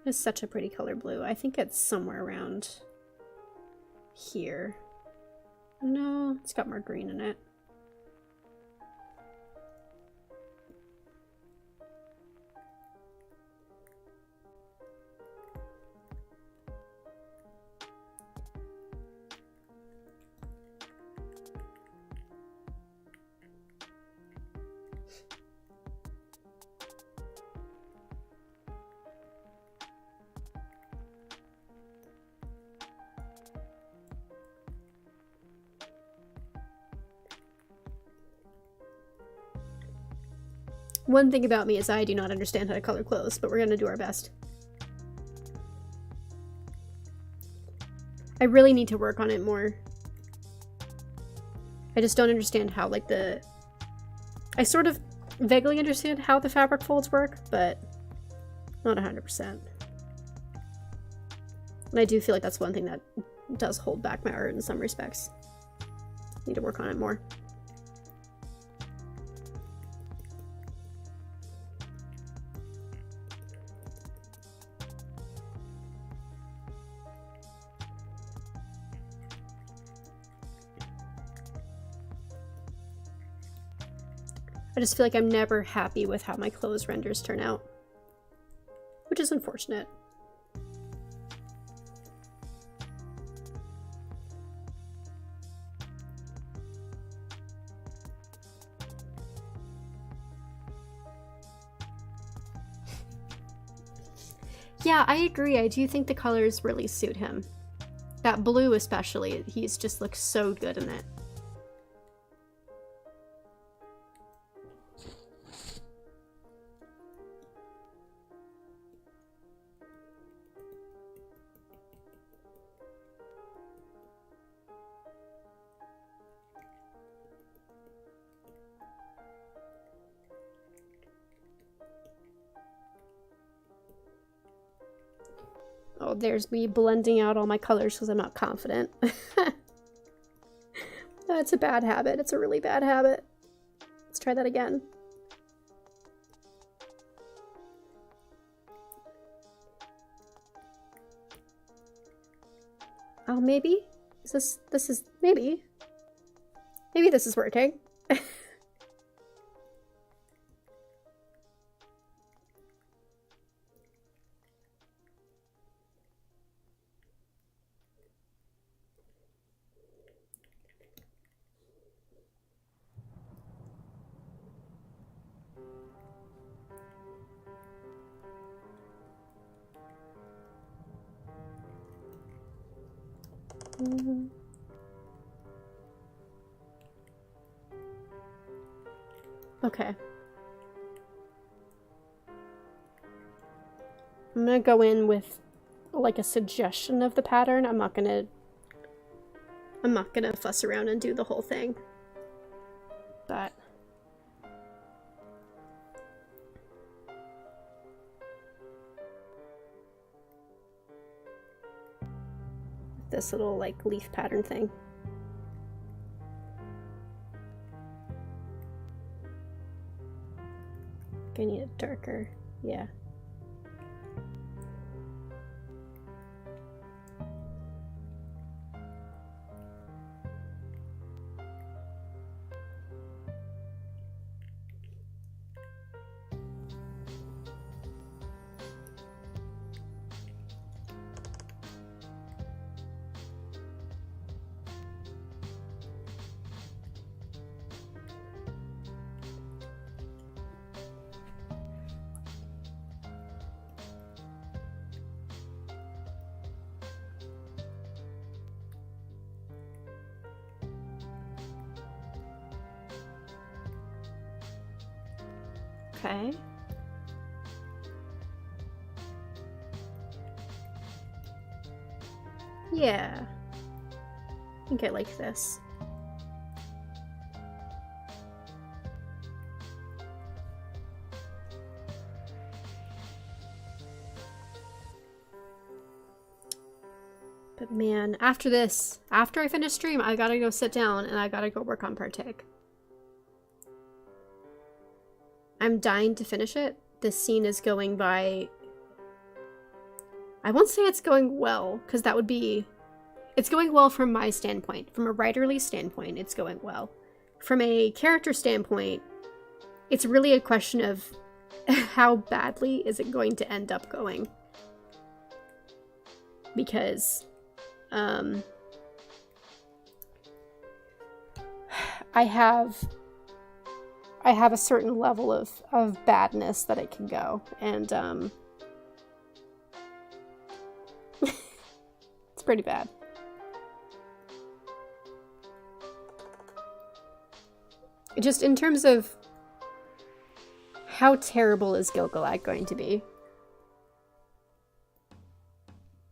It's such a pretty color blue. I think it's somewhere around here. No, it's got more green in it. One thing about me is I do not understand how to color clothes, but we're gonna do our best. I really need to work on it more. I just don't understand how, like, I sort of vaguely understand how the fabric folds work, but not 100%. And I do feel like that's one thing that does hold back my art in some respects. Need to work on it more. I just feel like I'm never happy with how my clothes renders turn out, which is unfortunate. Yeah, I agree. I do think the colors really suit him. That blue especially, he's just looks so good in it. Oh, there's me blending out all my colors because I'm not confident. That's a bad habit. It's a really bad habit. Let's try that again. Oh, maybe? This is, maybe this is working. Okay. I'm gonna go in with like a suggestion of the pattern. I'm not gonna fuss around and do the whole thing. But this little like leaf pattern thing. I need it darker. Yeah. Okay. Yeah. I think I like this. But man, after this, after I finish stream, I gotta go sit down and I gotta go work on Partake. I'm dying to finish it. This scene is going by... I won't say it's going well, because that would be... It's going well from my standpoint. From a writerly standpoint, it's going well. From a character standpoint, it's really a question of how badly is it going to end up going. Because... I have a certain level of badness that it can go, and it's pretty bad. Just in terms of how terrible is Gilgalad going to be?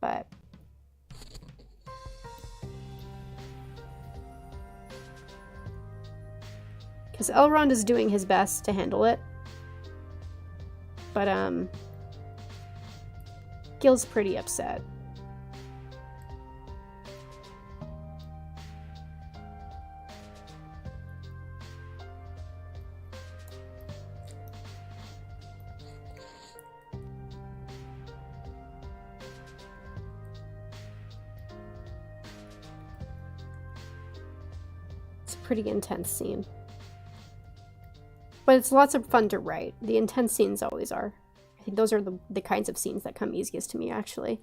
But because Elrond is doing his best to handle it. But, Gil's pretty upset. It's a pretty intense scene. But it's lots of fun to write. The intense scenes always are. I think those are the kinds of scenes that come easiest to me, actually.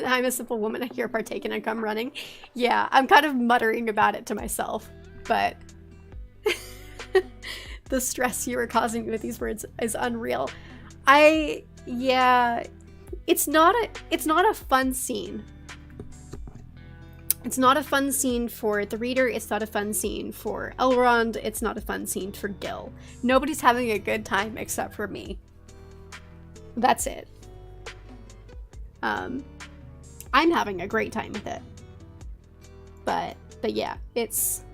I'm a simple woman, I hear partake and I come running. Yeah, I'm kind of muttering about it to myself, but... The stress you were causing me with these words is unreal. Yeah, it's not a fun scene. It's not a fun scene for the reader, it's not a fun scene for Elrond, it's not a fun scene for Gil. Nobody's having a good time except for me. That's it. I'm having a great time with it. But yeah, it's...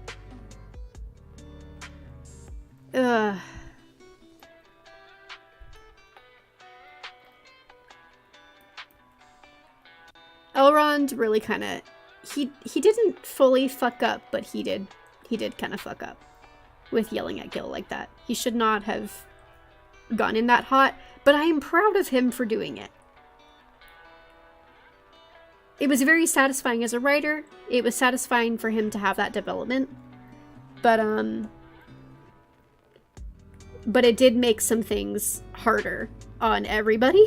Elrond really kind of, he didn't fully fuck up, but he did kind of fuck up with yelling at Gil like that. He should not have gone in that hot, but I am proud of him for doing it. It was very satisfying as a writer. It was satisfying for him to have that development. But it did make some things harder on everybody.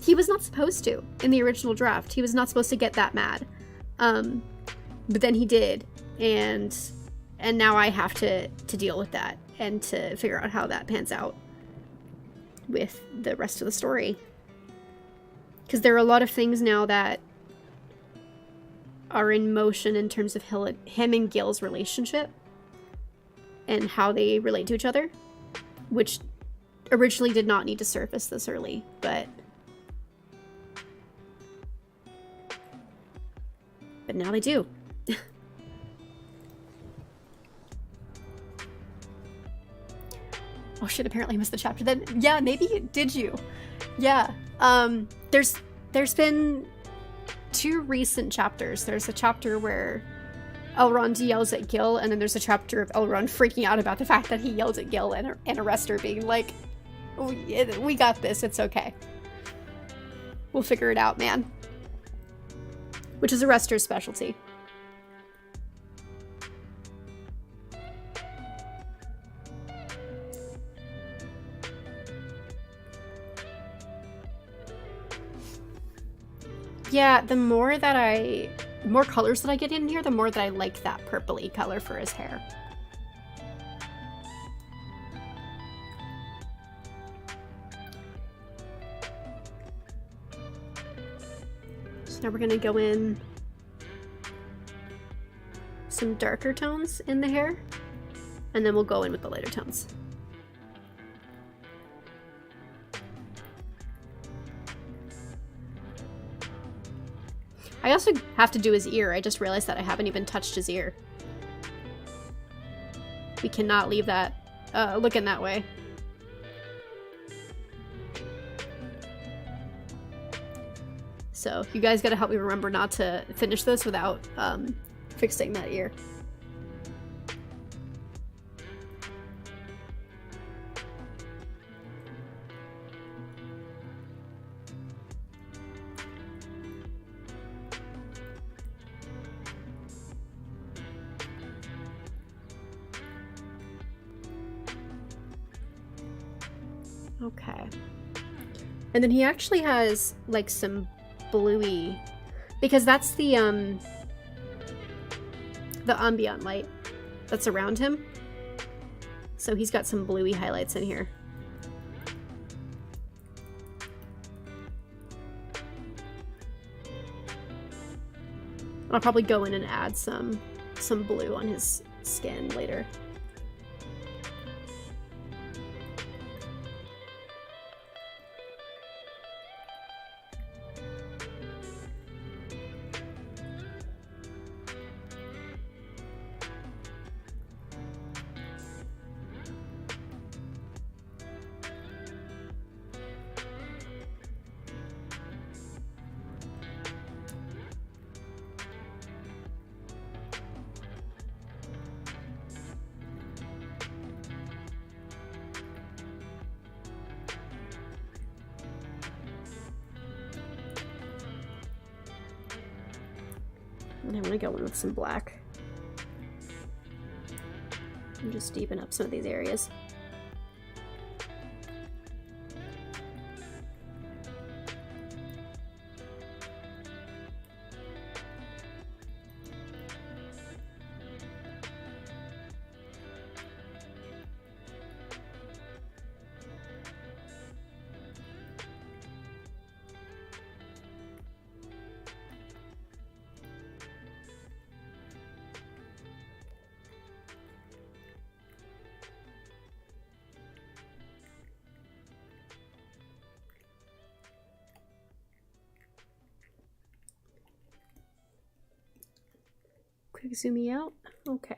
He was not supposed to in the original draft. He was not supposed to get that mad. But then he did, and now I have to deal with that and to figure out how that pans out with the rest of the story. Because there are a lot of things now that are in motion in terms of him and Gil's relationship and how they relate to each other, which originally did not need to surface this early, but now they do. Oh shit, apparently I missed the chapter then. Yeah, maybe did you? Yeah. There's been 2 recent chapters. There's a chapter where Elrond yells at Gil, and then there's a chapter of Elrond freaking out about the fact that he yelled at Gil and Arrestor being like, we got this, it's okay. We'll figure it out, man. Which is Arrestor's specialty. Yeah, the more colors that I get in here, the more that I like that purpley color for his hair. So now we're gonna go in some darker tones in the hair, and then we'll go in with the lighter tones. I also have to do his ear. I just realized that I haven't even touched his ear. We cannot leave that looking that way. So you guys gotta help me remember not to finish this without fixing that ear. Okay. And then he actually has like some bluey, because that's the ambient light that's around him. So he's got some bluey highlights in here. I'll probably go in and add some blue on his skin later. And I'm gonna go in with some black and just deepen up some of these areas. Quick zoom me out. Okay.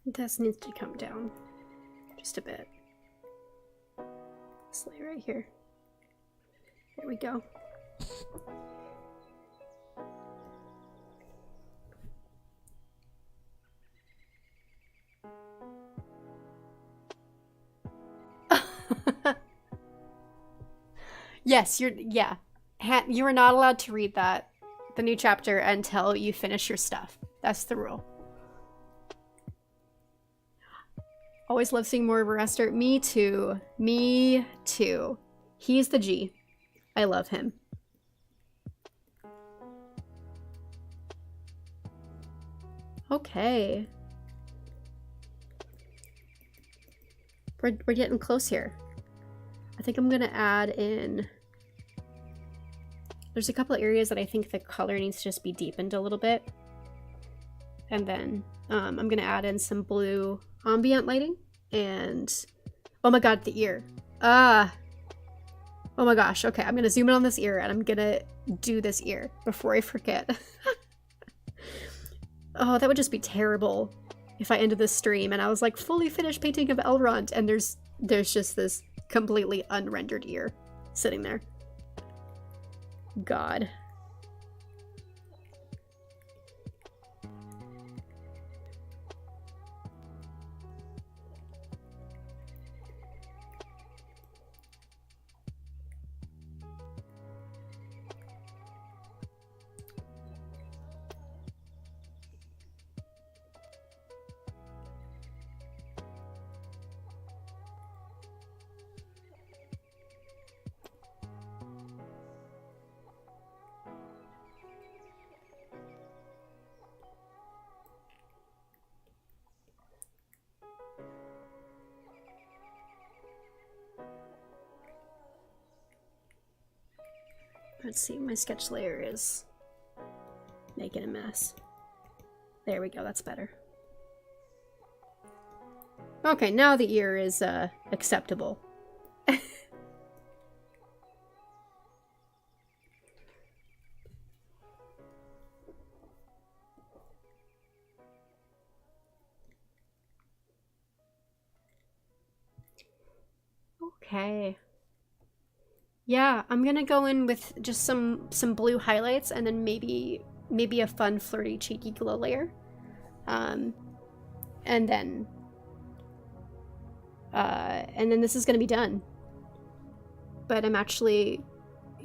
This needs to come down just a bit. This layer right here. There we go. Yes, yeah. You are not allowed to read the new chapter until you finish your stuff. That's the rule. Always love seeing more of Arrestor. Me too. Me too. He's the G. I love him. Okay. We're getting close here. I think I'm gonna add in... There's a couple areas that I think the color needs to just be deepened a little bit. And then I'm gonna add in some blue ambient lighting and... Oh my god, the ear. Oh my gosh, okay, I'm gonna zoom in on this ear and I'm gonna do this ear before I forget. Oh, that would just be terrible if I ended this stream and I was like, fully finished painting of Elrond, and there's just this completely unrendered ear sitting there. God. Let's see, my sketch layer is making a mess. There we go, that's better. Okay, now the ear is acceptable. Okay. Yeah, I'm gonna go in with just some blue highlights and then maybe a fun, flirty, cheeky glow layer. And then this is gonna be done. But I'm actually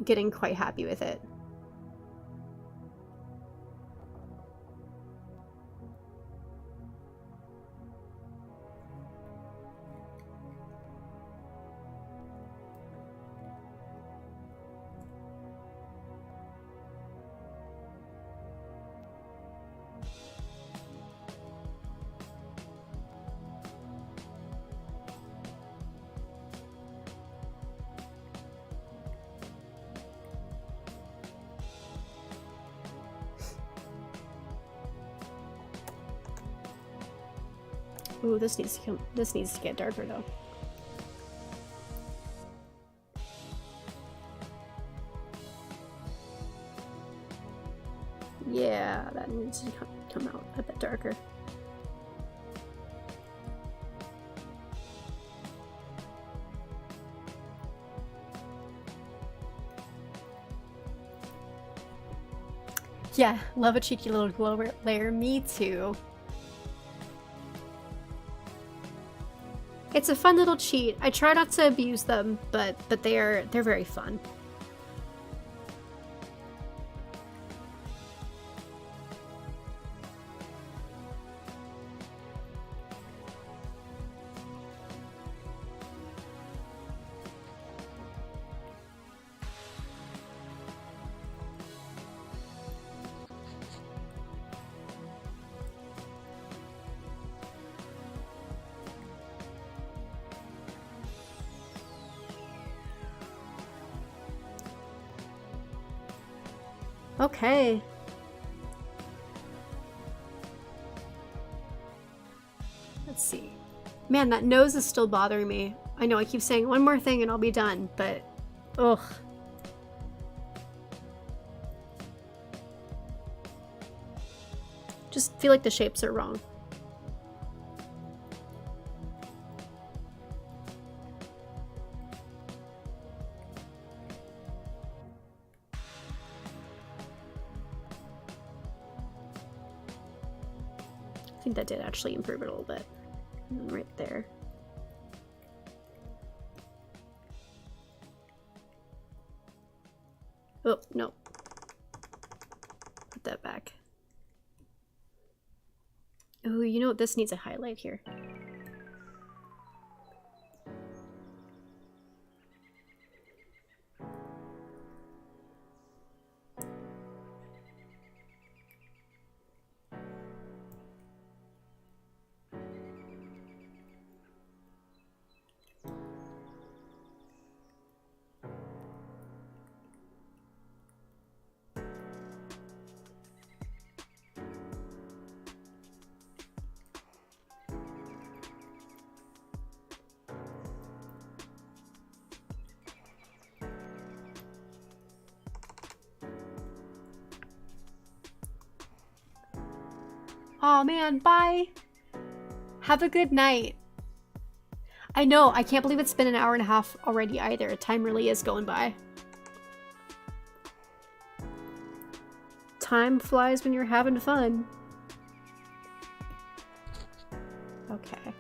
getting quite happy with it. Ooh, this needs to get darker though. Yeah, that needs to come out a bit darker. Yeah, love a cheeky little glow layer. Me too. It's a fun little cheat. I try not to abuse them, but they're very fun. Okay. Let's see. Man, that nose is still bothering me. I know I keep saying one more thing and I'll be done, but ugh. Just feel like the shapes are wrong. I think that did actually improve it a little bit. And then right there. Oh, no. Put that back. Oh, you know what? This needs a highlight here. Aw, man, bye. Have a good night. I know, I can't believe it's been an hour and a half already either. Time really is going by. Time flies when you're having fun. Okay.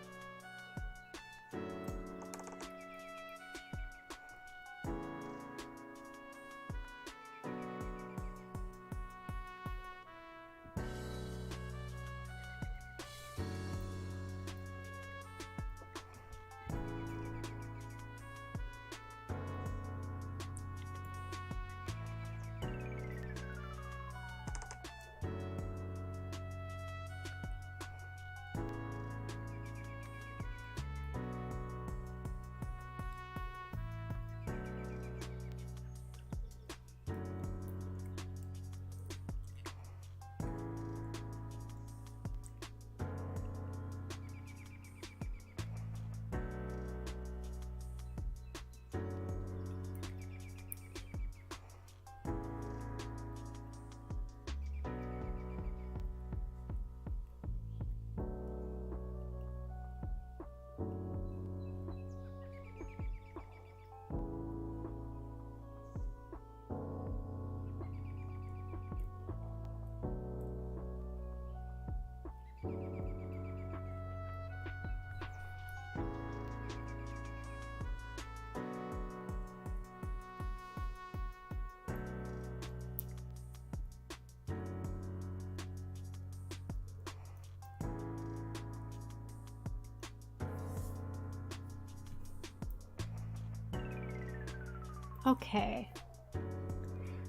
Okay.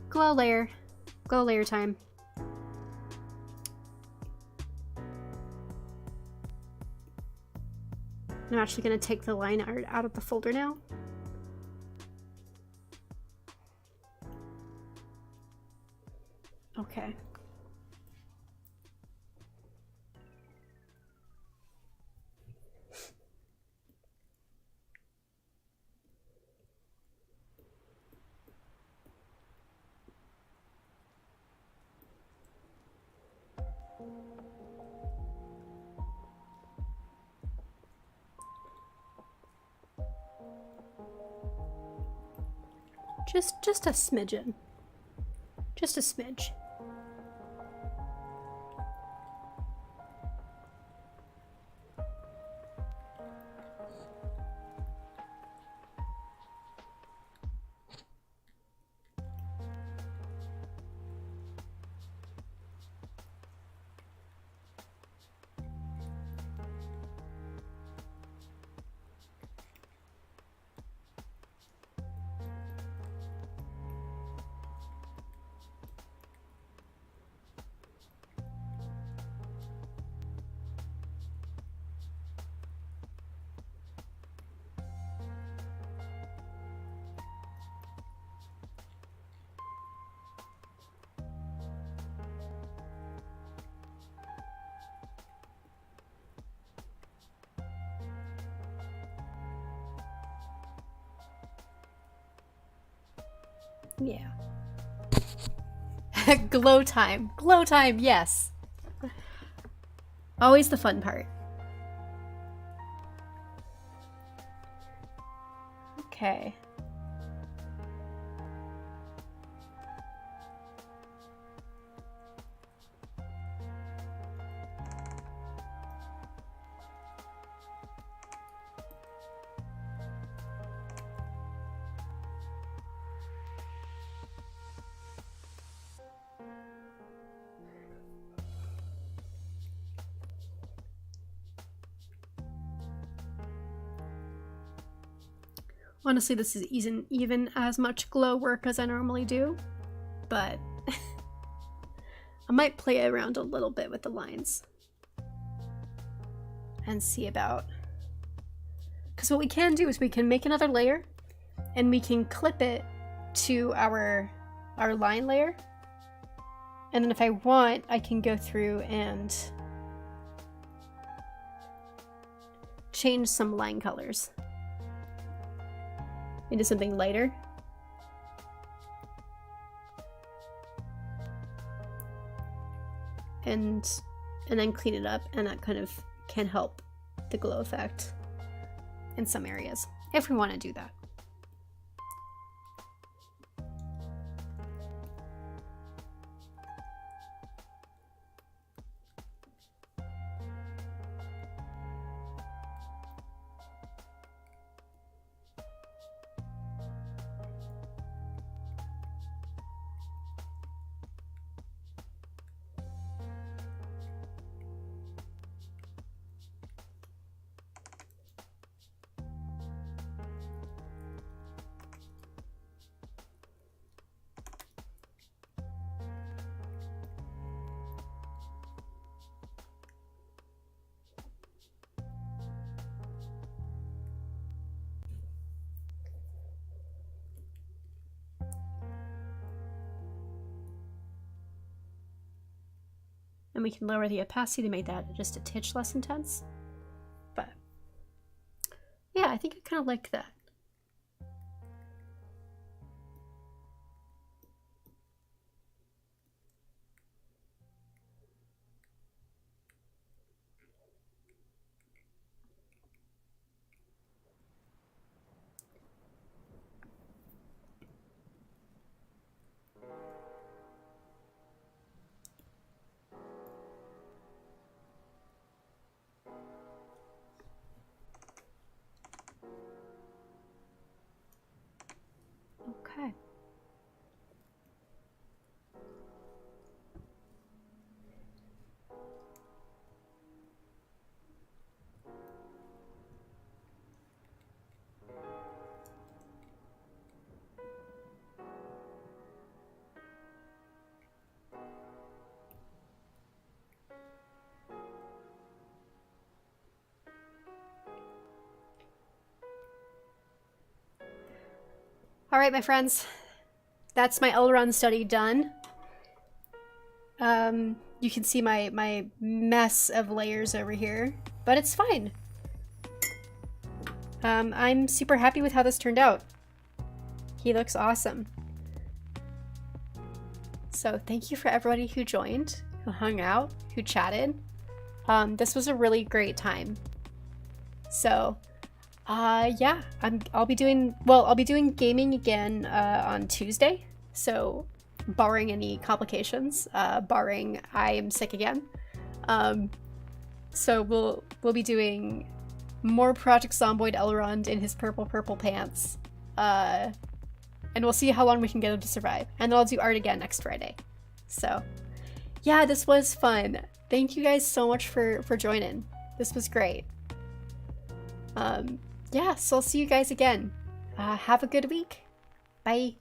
Glow layer. Glow layer time. I'm actually going to take the line art out of the folder now. Okay. Just a smidgen. Just a smidge. Yeah. Glow time. Glow time, yes. Always the fun part. Okay. Honestly, this isn't even as much glow work as I normally do, but I might play around a little bit with the lines and see about, because what we can do is we can make another layer and we can clip it to our line layer, and then if I want, I can go through and change some line colors into something lighter. And then clean it up, and that kind of can help the glow effect in some areas, if we want to do that. And we can lower the opacity to make that just a titch less intense. But yeah, I think I kind of like that. Okay. All right, my friends, that's my Elrond study done. You can see my mess of layers over here, but it's fine. I'm super happy with how this turned out. He looks awesome. So thank you for everybody who joined, who hung out, who chatted. This was a really great time. So yeah, I'll be doing gaming again on Tuesday. So barring any complications, barring I am sick again. So we'll be doing more Project Zomboid Elrond in his purple pants. And we'll see how long we can get him to survive. And then I'll do art again next Friday. So yeah, this was fun. Thank you guys so much for joining. This was great. Yeah, so I'll see you guys again. Have a good week. Bye.